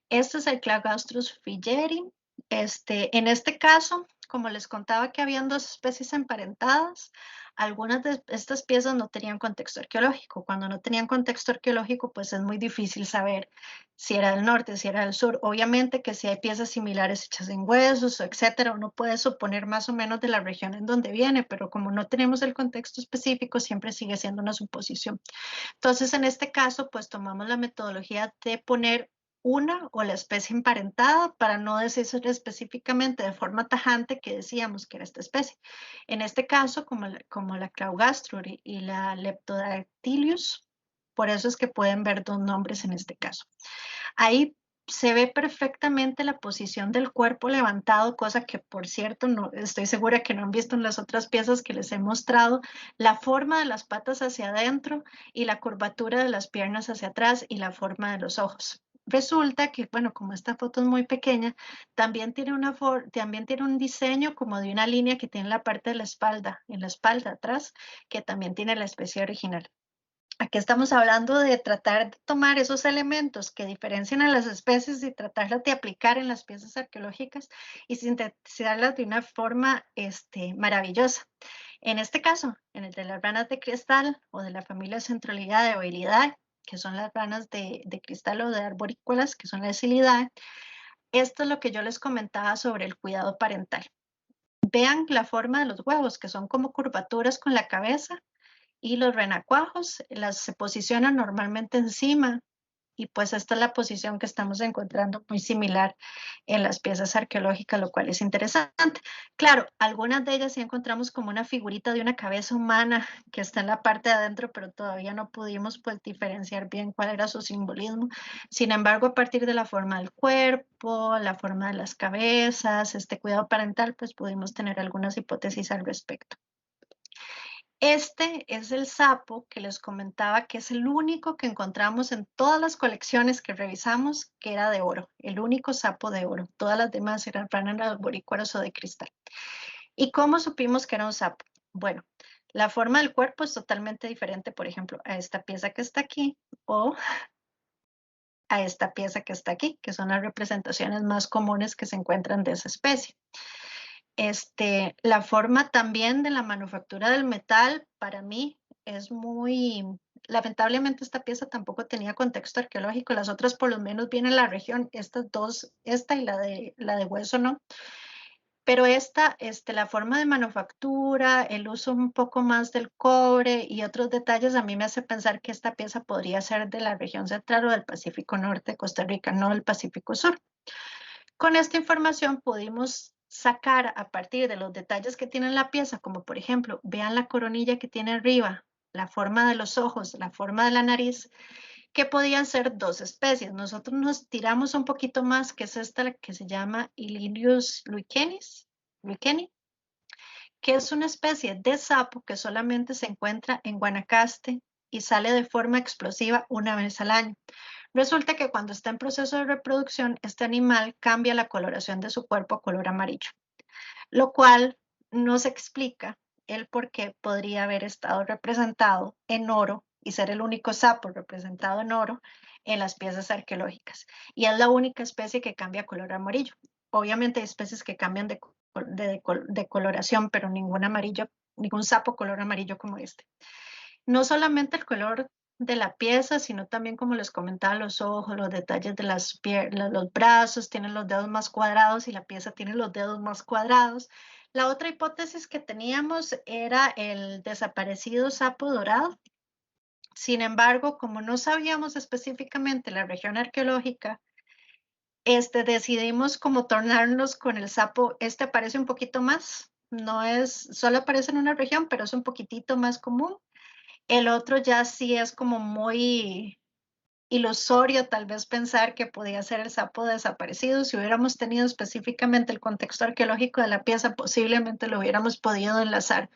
A: Este es el Clagastrus filleri. En este caso, como les contaba que habían dos especies emparentadas, algunas de estas piezas no tenían contexto arqueológico. Cuando no tenían contexto arqueológico, pues es muy difícil saber si era del norte, si era del sur. Obviamente que si hay piezas similares hechas en huesos, o etcétera, uno puede suponer más o menos de la región en donde viene, pero como no tenemos el contexto específico, siempre sigue siendo una suposición. Entonces, en este caso, pues tomamos la metodología de poner una o la especie emparentada para no decir específicamente de forma tajante que decíamos que era esta especie. En este caso, como la Claugastrur y la Leptodactylius, por eso es que pueden ver dos nombres en este caso. Ahí se ve perfectamente la posición del cuerpo levantado, cosa que por cierto no estoy segura que no han visto en las otras piezas que les he mostrado, la forma de las patas hacia adentro y la curvatura de las piernas hacia atrás y la forma de los ojos. Resulta que, bueno, como esta foto es muy pequeña, también tiene un diseño como de una línea que tiene en la parte de la espalda, en la espalda atrás, que también tiene la especie original. Aquí estamos hablando de tratar de tomar esos elementos que diferencian a las especies y tratarlas de aplicar en las piezas arqueológicas y sintetizarlas de una forma maravillosa. En este caso, en el de las ranas de cristal o de la familia Centrolidae o Ilidae, que son las ranas de cristal o de arborícolas, que son las Ilidae, esto es lo que yo les comentaba sobre el cuidado parental. Vean la forma de los huevos, que son como curvaturas con la cabeza, y los renacuajos se posicionan normalmente encima y pues esta es la posición que estamos encontrando muy similar en las piezas arqueológicas, lo cual es interesante. Claro, algunas de ellas sí encontramos como una figurita de una cabeza humana que está en la parte de adentro, pero todavía no pudimos pues diferenciar bien cuál era su simbolismo. Sin embargo, a partir de la forma del cuerpo, la forma de las cabezas, este cuidado parental, pues pudimos tener algunas hipótesis al respecto. Este es el sapo que les comentaba que es el único que encontramos en todas las colecciones que revisamos que era de oro, el único sapo de oro. Todas las demás eran ranas arborícolas o de cristal. ¿Y cómo supimos que era un sapo? Bueno, la forma del cuerpo es totalmente diferente, por ejemplo, a esta pieza que está aquí o a esta pieza que está aquí, que son las representaciones más comunes que se encuentran de esa especie. La forma también de la manufactura del metal para mí es muy, lamentablemente esta pieza tampoco tenía contexto arqueológico, las otras por lo menos vienen en la región, estas dos, esta y la de hueso no, pero la forma de manufactura, el uso un poco más del cobre y otros detalles a mí me hace pensar que esta pieza podría ser de la región central o del Pacífico Norte de Costa Rica, no del Pacífico Sur. Con esta información pudimos sacar a partir de los detalles que tiene la pieza, como por ejemplo, vean la coronilla que tiene arriba, la forma de los ojos, la forma de la nariz, que podían ser dos especies. Nosotros nos tiramos un poquito más, que es esta que se llama Illyrius luikeni, que es una especie de sapo que solamente se encuentra en Guanacaste y sale de forma explosiva una vez al año. Resulta que cuando está en proceso de reproducción, este animal cambia la coloración de su cuerpo a color amarillo, lo cual no se explica el por qué podría haber estado representado en oro y ser el único sapo representado en oro en las piezas arqueológicas. Y es la única especie que cambia a color amarillo. Obviamente hay especies que cambian de coloración, pero ningún amarillo, ningún sapo color amarillo como este. No solamente el color de la pieza, sino también, como les comentaba, los ojos, los detalles de las piernas, los brazos, tienen los dedos más cuadrados y la pieza tiene los dedos más cuadrados. La otra hipótesis que teníamos era el desaparecido sapo dorado. Sin embargo, como no sabíamos específicamente la región arqueológica, decidimos como tornarnos con el sapo, aparece un poquito más, no es, solo aparece en una región, pero es un poquitito más común. El otro ya sí es como muy ilusorio tal vez pensar que podía ser el sapo desaparecido. Si hubiéramos tenido específicamente el contexto arqueológico de la pieza, posiblemente lo hubiéramos podido enlazar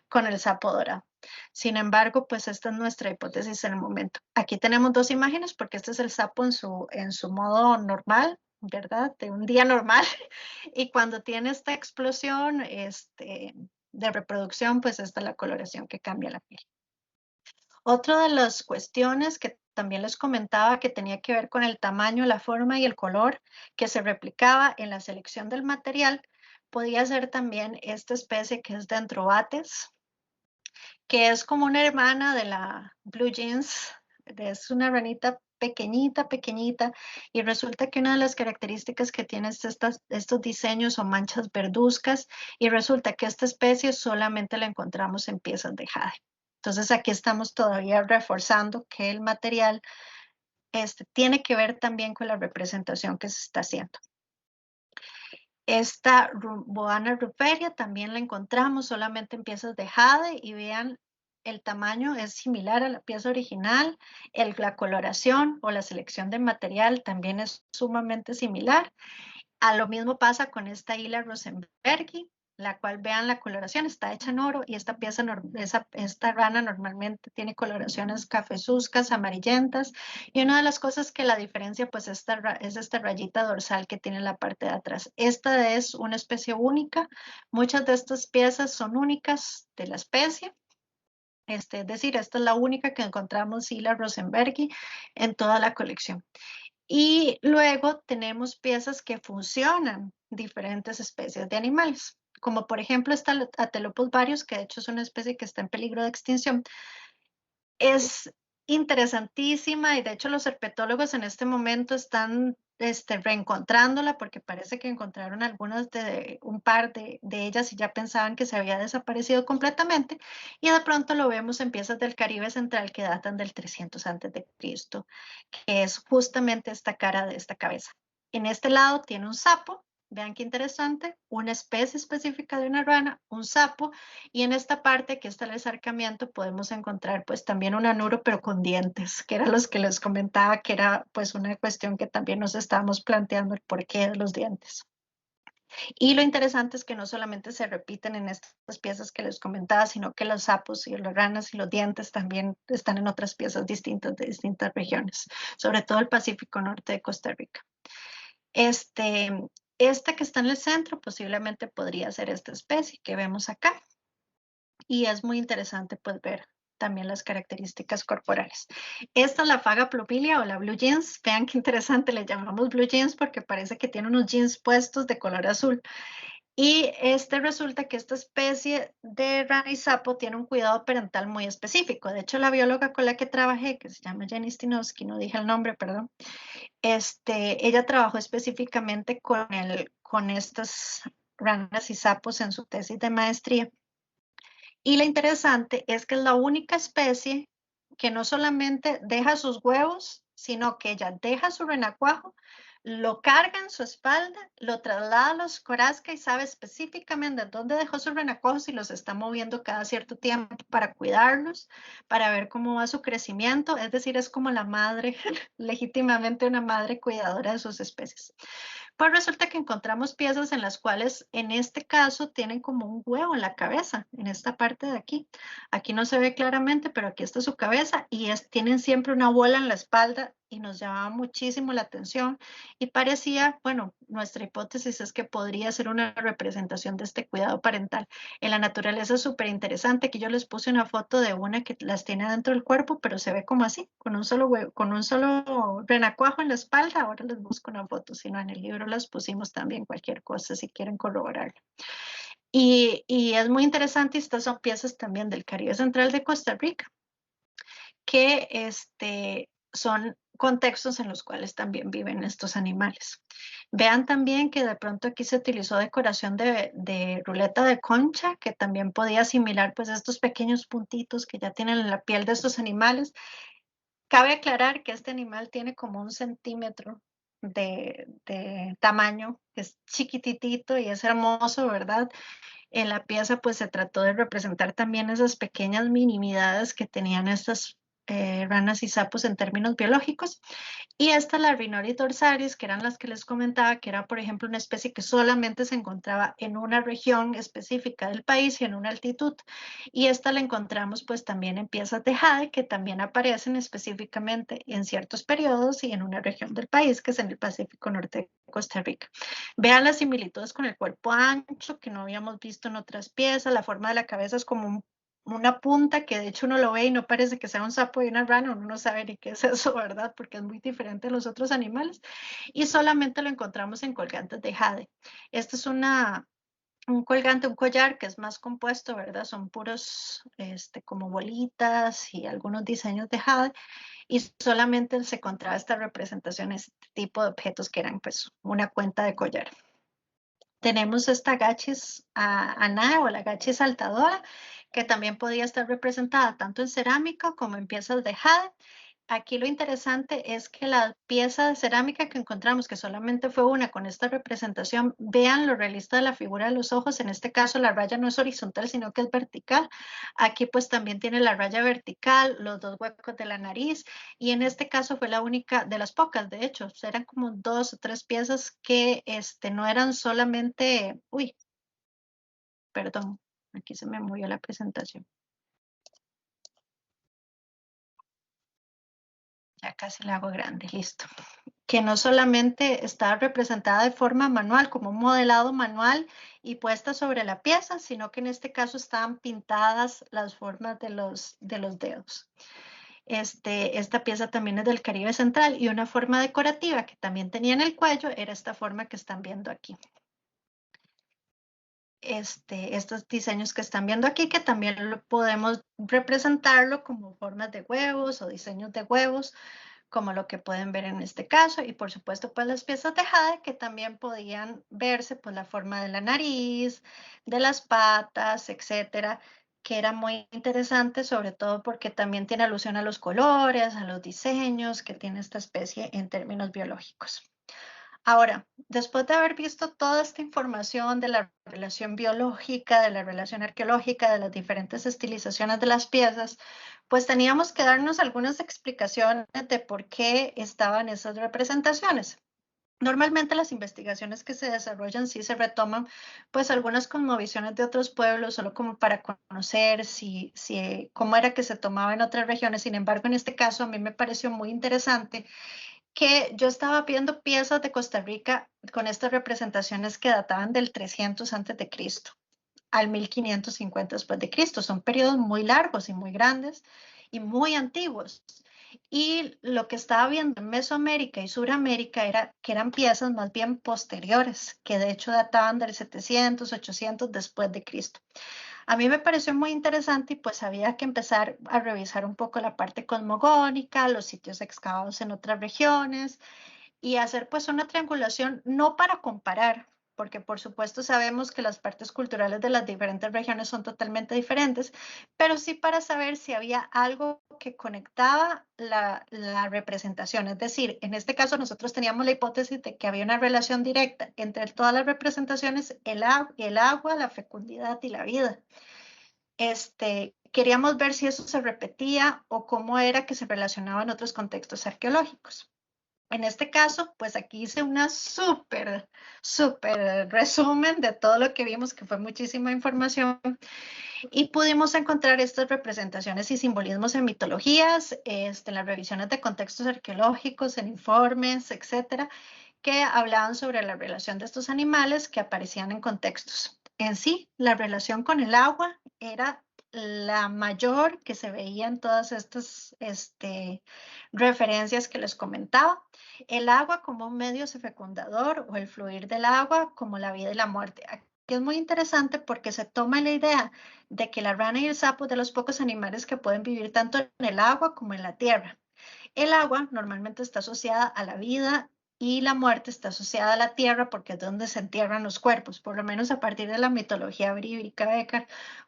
A: con el sapo dorado. Sin embargo, pues esta es nuestra hipótesis en el momento. Aquí tenemos dos imágenes porque este es el sapo en su modo normal, ¿verdad? De un día normal. Y cuando tiene esta explosión de reproducción, pues esta es la coloración que cambia la piel. Otra de las cuestiones que también les comentaba que tenía que ver con el tamaño, la forma y el color que se replicaba en la selección del material, podía ser también esta especie que es Dendrobates, que es como una hermana de la Blue Jeans, es una ranita pequeñita, pequeñita, y resulta que una de las características que tiene es estos diseños son manchas verduzcas, y resulta que esta especie solamente la encontramos en piezas de jade. Entonces aquí estamos todavía reforzando que el material tiene que ver también con la representación que se está haciendo. Esta Boana ruferia también la encontramos solamente en piezas de jade y vean, el tamaño es similar a la pieza original, la coloración o la selección de material también es sumamente similar. A lo mismo pasa con esta Hila Rosenbergi, la cual vean la coloración, está hecha en oro y esta pieza, esta rana normalmente tiene coloraciones cafezuzcas, amarillentas y una de las cosas que la diferencia pues es esta rayita dorsal que tiene en la parte de atrás. Esta es una especie única, muchas de estas piezas son únicas de la especie. Es decir, esta es la única que encontramos Hila Rosenbergi en toda la colección. Y luego tenemos piezas que funcionan diferentes especies de animales, como por ejemplo esta Atelopus varius, que de hecho es una especie que está en peligro de extinción. Es interesantísima y de hecho los herpetólogos en este momento están reencontrándola porque parece que encontraron un par de ellas y ya pensaban que se había desaparecido completamente y de pronto lo vemos en piezas del Caribe central que datan del 300 antes de Cristo, que es justamente esta cara de esta cabeza. En este lado tiene un sapo, vean qué interesante, una especie específica de una rana, un sapo, y en esta parte que está el acercamiento podemos encontrar pues también un anuro pero con dientes, que eran los que les comentaba que era pues una cuestión que también nos estábamos planteando el porqué de los dientes. Y lo interesante es que no solamente se repiten en estas piezas que les comentaba, sino que los sapos y las ranas y los dientes también están en otras piezas distintas de distintas regiones, sobre todo el Pacífico Norte de Costa Rica. Este, esta que está en el centro posiblemente podría ser esta especie que vemos acá. Y es muy interesante pues ver también las características corporales. Esta es la Faga plumilia o la blue jeans. Vean qué interesante, le llamamos blue jeans porque parece que tiene unos jeans puestos de color azul. Y resulta que esta especie de rana y sapo tiene un cuidado parental muy específico. De hecho, la bióloga con la que trabajé, que se llama Jenny Stinovsky, no dije el nombre, perdón, ella trabajó específicamente con estas ranas y sapos en su tesis de maestría. Y lo interesante es que es la única especie que no solamente deja sus huevos, sino que ella deja su renacuajo, lo carga en su espalda, lo traslada a los Corasca y sabe específicamente dónde dejó sus renacuajos y los está moviendo cada cierto tiempo para cuidarlos, para ver cómo va su crecimiento. Es decir, es como la madre, legítimamente una madre cuidadora de sus especies. Pues resulta que encontramos piezas en las cuales en este caso tienen como un huevo en la cabeza, en esta parte de aquí. Aquí no se ve claramente, pero aquí está su cabeza y tienen siempre una bola en la espalda y nos llamaba muchísimo la atención y parecía, bueno, nuestra hipótesis es que podría ser una representación de este cuidado parental. En la naturaleza es súper interesante que yo les puse una foto de una que las tiene dentro del cuerpo, pero se ve como así, con un solo huevo, con un solo renacuajo en la espalda. Ahora les busco una foto, si no en el libro las pusimos también cualquier cosa si quieren corroborarlo. Y es muy interesante, estas son piezas también del Caribe Central de Costa Rica, que son contextos en los cuales también viven estos animales. Vean también que de pronto aquí se utilizó decoración de ruleta de concha, que también podía asimilar pues estos pequeños puntitos que ya tienen en la piel de estos animales. Cabe aclarar que este animal tiene como 1 centímetro de tamaño, es chiquititito y es hermoso, ¿verdad? En la pieza pues se trató de representar también esas pequeñas minimidades que tenían estas ranas y sapos en términos biológicos. Y estas Larvinoris dorsalis, que eran las que les comentaba, que era, por ejemplo, una especie que solamente se encontraba en una región específica del país y en una altitud. Y esta la encontramos pues también en piezas de jade, que también aparecen específicamente en ciertos periodos y en una región del país, que es en el Pacífico Norte de Costa Rica. Vean las similitudes con el cuerpo ancho, que no habíamos visto en otras piezas. La forma de la cabeza es como una punta que de hecho uno lo ve y no parece que sea un sapo y una rana, uno no sabe ni qué es eso, ¿verdad? Porque es muy diferente a los otros animales y solamente lo encontramos en colgantes de jade. Este es un colgante, un collar que es más compuesto, ¿verdad? Son puros como bolitas y algunos diseños de jade y solamente se encontraba esta representación, este tipo de objetos que eran pues una cuenta de collar. Tenemos esta gachis anae o la gachis saltadora, que también podía estar representada tanto en cerámica como en piezas de jade. Aquí lo interesante es que la pieza de cerámica que encontramos, que solamente fue una con esta representación, vean lo realista de la figura de los ojos. En este caso la raya no es horizontal, sino que es vertical. Aquí pues también tiene la raya vertical, los dos huecos de la nariz, y en este caso fue la única de las pocas, de hecho, eran como 2 o 3 piezas que no eran solamente, uy, perdón, aquí se me movió la presentación. Ya casi la hago grande, listo. Que no solamente estaba representada de forma manual, como un modelado manual y puesta sobre la pieza, sino que en este caso estaban pintadas las formas de los dedos. Esta pieza también es del Caribe Central y una forma decorativa que también tenía en el cuello era esta forma que están viendo aquí. Estos diseños que están viendo aquí, que también lo podemos representarlo como formas de huevos o diseños de huevos, como lo que pueden ver en este caso, y por supuesto pues las piezas de jade que también podían verse pues la forma de la nariz, de las patas, etcétera, que era muy interesante, sobre todo porque también tiene alusión a los colores, a los diseños que tiene esta especie en términos biológicos. Ahora, después de haber visto toda esta información de la relación biológica, de la relación arqueológica, de las diferentes estilizaciones de las piezas, pues teníamos que darnos algunas explicaciones de por qué estaban esas representaciones. Normalmente las investigaciones que se desarrollan sí se retoman pues algunas cosmovisiones de otros pueblos, solo como para conocer cómo era que se tomaba en otras regiones. Sin embargo, en este caso a mí me pareció muy interesante que yo estaba viendo piezas de Costa Rica con estas representaciones que databan del 300 antes de Cristo al 1550 después de Cristo. Son periodos muy largos y muy grandes y muy antiguos. Y lo que estaba viendo en Mesoamérica y Suramérica era que eran piezas más bien posteriores, que de hecho databan del 700, 800 después de Cristo. A mí me pareció muy interesante y pues había que empezar a revisar un poco la parte cosmogónica, los sitios excavados en otras regiones y hacer pues una triangulación, no para comparar, porque por supuesto sabemos que las partes culturales de las diferentes regiones son totalmente diferentes, pero sí para saber si había algo que conectaba la representación. Es decir, en este caso nosotros teníamos la hipótesis de que había una relación directa entre todas las representaciones, el agua, la fecundidad y la vida. Queríamos ver si eso se repetía o cómo era que se relacionaba en otros contextos arqueológicos. En este caso, pues aquí hice una súper resumen de todo lo que vimos, que fue muchísima información, y pudimos encontrar estas representaciones y simbolismos en mitologías, en las revisiones de contextos arqueológicos, en informes, etcétera, que hablaban sobre la relación de estos animales que aparecían en contextos. En sí, la relación con el agua era la mayor que se veía en todas estas referencias que les comentaba. El agua como un medio fecundador o el fluir del agua como la vida y la muerte. Aquí es muy interesante porque se toma la idea de que la rana y el sapo es de los pocos animales que pueden vivir tanto en el agua como en la tierra. El agua normalmente está asociada a la vida y la muerte está asociada a la tierra porque es donde se entierran los cuerpos, por lo menos a partir de la mitología bíblica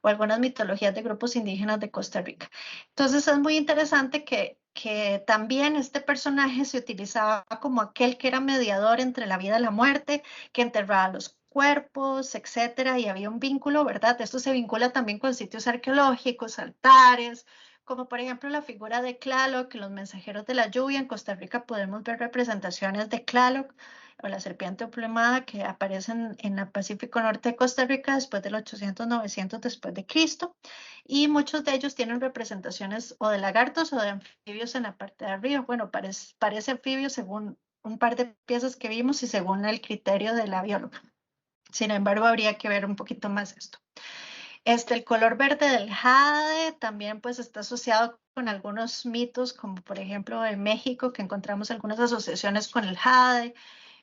A: o algunas mitologías de grupos indígenas de Costa Rica. Entonces es muy interesante que también este personaje se utilizaba como aquel que era mediador entre la vida y la muerte, que enterraba los cuerpos, etcétera, y había un vínculo, ¿verdad? Esto se vincula también con sitios arqueológicos, altares, como por ejemplo la figura de Tlaloc, los mensajeros de la lluvia. En Costa Rica podemos ver representaciones de Tlaloc o la serpiente emplumada que aparecen en el Pacífico Norte de Costa Rica después del 800-900 después de Cristo, y muchos de ellos tienen representaciones o de lagartos o de anfibios en la parte de arriba. Bueno, parece anfibio según un par de piezas que vimos y según el criterio de la bióloga. Sin embargo, habría que ver un poquito más esto. El color verde del jade también pues está asociado con algunos mitos, como por ejemplo en México, que encontramos algunas asociaciones con el jade,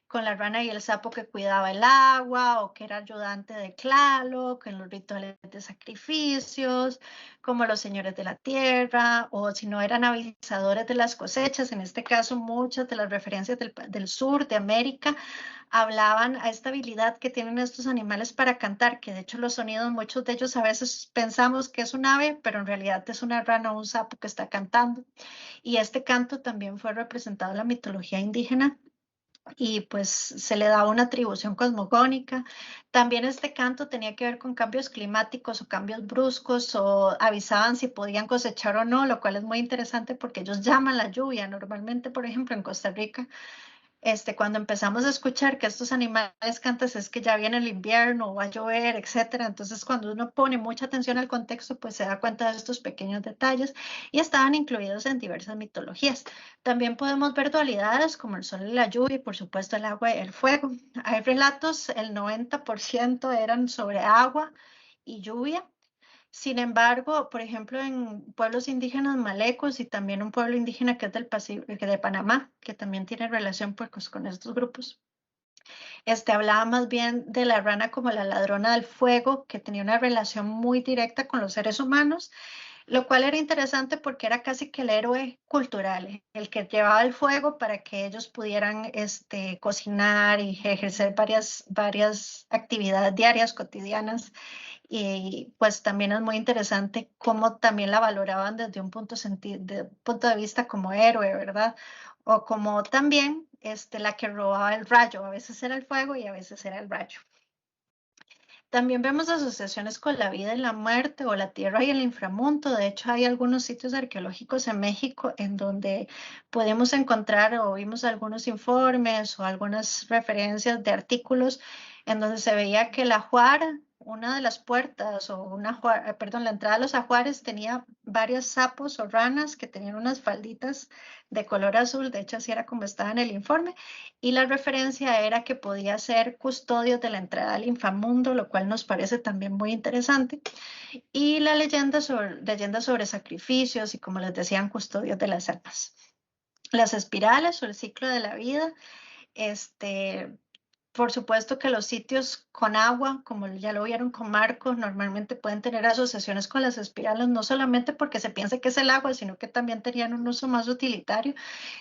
A: con la rana y el sapo que cuidaba el agua o que era ayudante de Tlaloc en los rituales de sacrificios, como los señores de la tierra, o si no eran avisadores de las cosechas. En este caso, muchas de las referencias del sur de América hablaban a esta habilidad que tienen estos animales para cantar, que de hecho los sonidos, muchos de ellos a veces pensamos que es un ave, pero en realidad es una rana o un sapo que está cantando. Y este canto también fue representado en la mitología indígena y pues se le daba una atribución cosmogónica. También este canto tenía que ver con cambios climáticos o cambios bruscos, o avisaban si podían cosechar o no, lo cual es muy interesante porque ellos llaman la lluvia. Normalmente, por ejemplo, en Costa Rica, cuando empezamos a escuchar que estos animales cantan es que ya viene el invierno, va a llover, etcétera. Entonces, cuando uno pone mucha atención al contexto, pues se da cuenta de estos pequeños detalles, y estaban incluidos en diversas mitologías. También podemos ver dualidades como el sol y la lluvia y por supuesto el agua y el fuego. Hay relatos, el 90% eran sobre agua y lluvia. Sin embargo, por ejemplo, en pueblos indígenas malecos y también un pueblo indígena que es del Pacífico, de Panamá, que también tiene relación pues, con estos grupos, hablaba más bien de la rana como la ladrona del fuego, que tenía una relación muy directa con los seres humanos, lo cual era interesante porque era casi que el héroe cultural, el que llevaba el fuego para que ellos pudieran cocinar y ejercer varias actividades diarias, cotidianas. Y pues también es muy interesante cómo también la valoraban desde un punto de vista como héroe, ¿verdad? O como también la que robaba el rayo, a veces era el fuego y a veces era el rayo. También vemos asociaciones con la vida y la muerte, o la tierra y el inframundo. De hecho, hay algunos sitios arqueológicos en México en donde podemos encontrar o vimos algunos informes o algunas referencias de artículos en donde se veía que el ajuar, una de las puertas o perdón, la entrada a los ajuares tenía varios sapos o ranas que tenían unas falditas de color azul. De hecho, así era como estaba en el informe, y la referencia era que podía ser custodio de la entrada al inframundo, lo cual nos parece también muy interesante. Y la leyenda sobre sacrificios y, como les decían, custodios de las almas. Las espirales o el ciclo de la vida, este, por supuesto que los sitios con agua, como ya lo vieron con Marcos, normalmente pueden tener asociaciones con las espirales, no solamente porque se piensa que es el agua, sino que también tenían un uso más utilitario.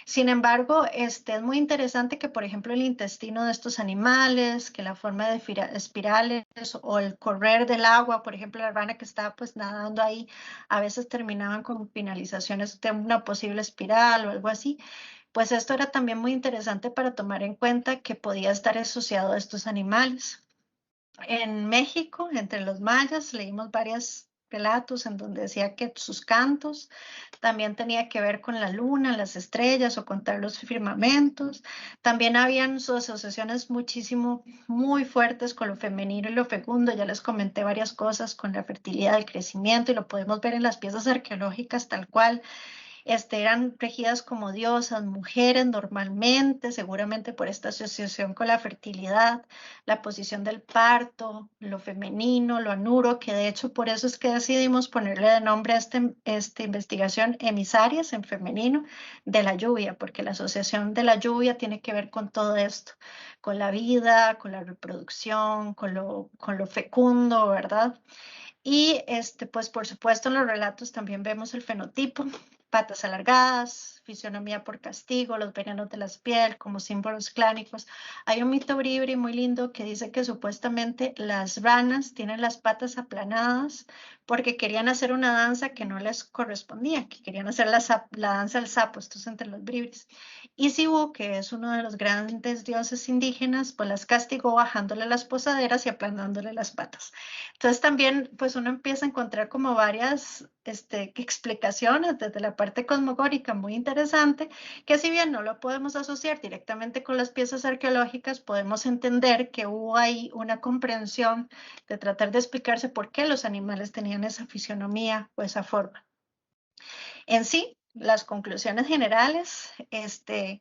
A: Sin embargo, es muy interesante que, por ejemplo, el intestino de estos animales, que la forma de espirales o el correr del agua, por ejemplo, la rana que estaba pues nadando ahí, a veces terminaban con finalizaciones de una posible espiral o algo así. Pues esto era también muy interesante para tomar en cuenta que podía estar asociado a estos animales. En México, entre los mayas, leímos varios relatos en donde decía que sus cantos también tenía que ver con la luna, las estrellas o contar los firmamentos. También habían sus asociaciones muchísimo, muy fuertes con lo femenino y lo fecundo. Ya les comenté varias cosas con la fertilidad, el crecimiento, y lo podemos ver en las piezas arqueológicas tal cual. Eran regidas como diosas, mujeres normalmente, seguramente por esta asociación con la fertilidad, la posición del parto, lo femenino, lo anuro, que de hecho por eso es que decidimos ponerle de nombre a esta investigación emisarias en femenino de la lluvia, porque la asociación de la lluvia tiene que ver con todo esto, con la vida, con la reproducción, con lo fecundo, ¿verdad? Y pues por supuesto en los relatos también vemos el fenotipo, patas alargadas, fisionomía por castigo, los venenos de las piel como símbolos clánicos. Hay un mito bribri muy lindo que dice que supuestamente las ranas tienen las patas aplanadas porque querían hacer una danza que no les correspondía, que querían hacer la danza del sapo, esto es entre los bribris. Y Cibú, que es uno de los grandes dioses indígenas, pues las castigó bajándole las posaderas y aplanándole las patas. Entonces también pues uno empieza a encontrar como varias explicaciones desde la parte cosmogórica muy interesante, que si bien no lo podemos asociar directamente con las piezas arqueológicas, podemos entender que hubo ahí una comprensión de tratar de explicarse por qué los animales tenían esa fisionomía o esa forma. En sí, las conclusiones generales,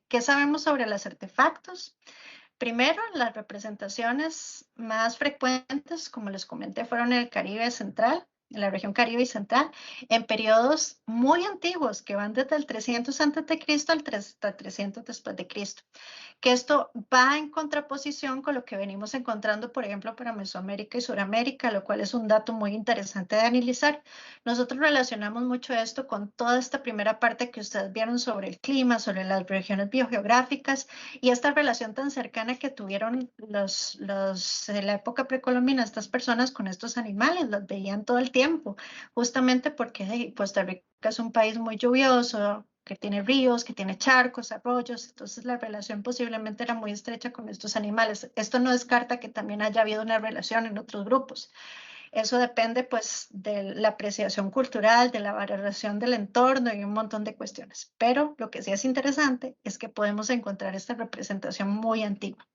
A: ¿qué sabemos sobre los artefactos? Primero, las representaciones más frecuentes, como les comenté, fueron en el Caribe central, en la región Caribe y central, en periodos muy antiguos, que van desde el 300 antes de Cristo al 300 después de Cristo. Que esto va en contraposición con lo que venimos encontrando, por ejemplo, para Mesoamérica y Suramérica, lo cual es un dato muy interesante de analizar. Nosotros relacionamos mucho esto con toda esta primera parte que ustedes vieron sobre el clima, sobre las regiones biogeográficas y esta relación tan cercana que tuvieron en la época precolombina estas personas con estos animales, los veían todo el tiempo, justamente porque Costa Rica es un país muy lluvioso, que tiene ríos, que tiene charcos, arroyos, entonces la relación posiblemente era muy estrecha con estos animales. Esto no descarta que también haya habido una relación en otros grupos. Eso depende pues de la apreciación cultural, de la valoración del entorno y un montón de cuestiones. Pero lo que sí es interesante es que podemos encontrar esta representación muy antigua.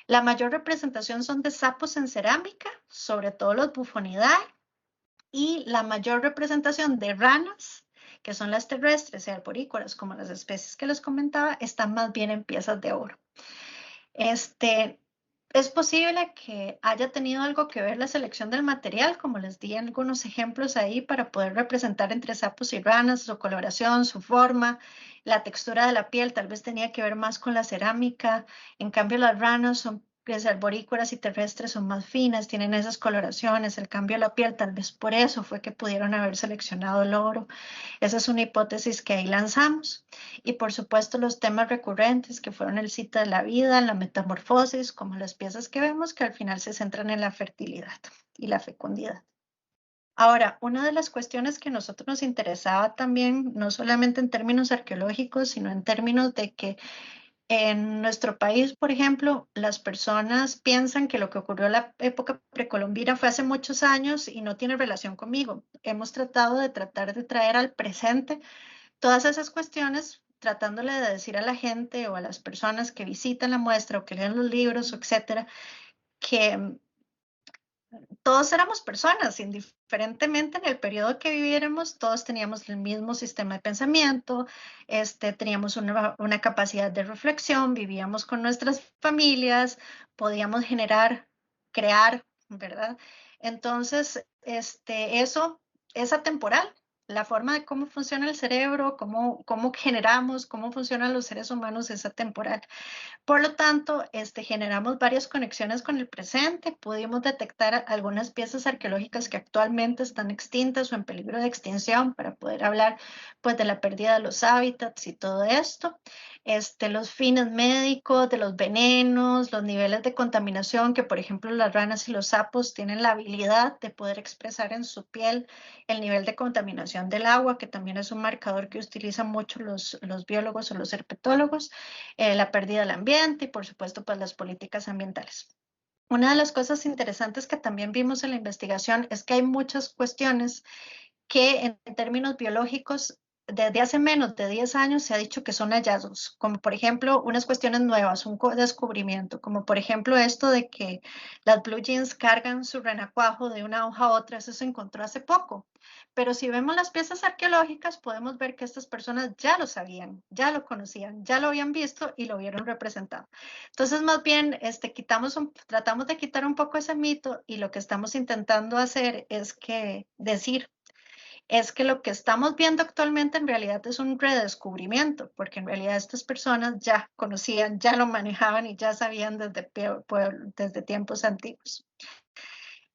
A: La mayor representación son de sapos en cerámica, sobre todo los bufonidae, y la mayor representación de ranas, que son las terrestres y arborícolas, como las especies que les comentaba, están más bien en piezas de oro. Es posible que haya tenido algo que ver la selección del material, como les di algunos ejemplos ahí para poder representar entre sapos y ranas, su coloración, su forma, la textura de la piel, tal vez tenía que ver más con la cerámica. En cambio, las ranas son arborícolas y terrestres, son más finas, tienen esas coloraciones, el cambio de la piel, tal vez por eso fue que pudieron haber seleccionado el oro. Esa es una hipótesis que ahí lanzamos. Y por supuesto los temas recurrentes que fueron el ciclo de la vida, la metamorfosis, como las piezas que vemos que al final se centran en la fertilidad y la fecundidad. Ahora, una de las cuestiones que a nosotros nos interesaba también, no solamente en términos arqueológicos, sino en términos de que en nuestro país, por ejemplo, las personas piensan que lo que ocurrió en la época precolombina fue hace muchos años y no tiene relación conmigo. Hemos tratado de traer al presente todas esas cuestiones, tratándole de decir a la gente o a las personas que visitan la muestra o que leen los libros, etcétera, que todos éramos personas, indiferentemente en el periodo que viviéramos, todos teníamos el mismo sistema de pensamiento, teníamos una capacidad de reflexión, vivíamos con nuestras familias, podíamos generar, crear, ¿verdad? Entonces, eso es atemporal. La forma de cómo funciona el cerebro, cómo generamos, cómo funcionan los seres humanos es atemporal. Por lo tanto, generamos varias conexiones con el presente, pudimos detectar algunas piezas arqueológicas que actualmente están extintas o en peligro de extinción para poder hablar pues de la pérdida de los hábitats y todo esto. Los fines médicos, de los venenos, los niveles de contaminación que por ejemplo las ranas y los sapos tienen la habilidad de poder expresar en su piel, el nivel de contaminación del agua, que también es un marcador que utilizan mucho los biólogos o los herpetólogos, la pérdida del ambiente y por supuesto pues las políticas ambientales. Una de las cosas interesantes que también vimos en la investigación es que hay muchas cuestiones que en términos biológicos desde hace menos de 10 años se ha dicho que son hallazgos, como por ejemplo unas cuestiones nuevas, un descubrimiento, como por ejemplo esto de que las blue jeans cargan su renacuajo de una hoja a otra, eso se encontró hace poco. Pero si vemos las piezas arqueológicas, podemos ver que estas personas ya lo sabían, ya lo conocían, ya lo habían visto y lo vieron representado. Entonces, más bien, tratamos de quitar un poco ese mito y lo que estamos intentando hacer es que lo que estamos viendo actualmente en realidad es un redescubrimiento, porque en realidad estas personas ya conocían, ya lo manejaban y ya sabían desde tiempos antiguos.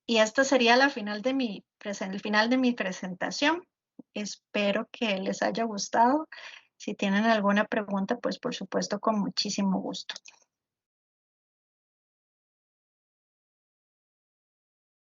A: Y esta sería el final de mi presentación. Espero que les haya gustado. Si tienen alguna pregunta, pues por supuesto, con muchísimo gusto.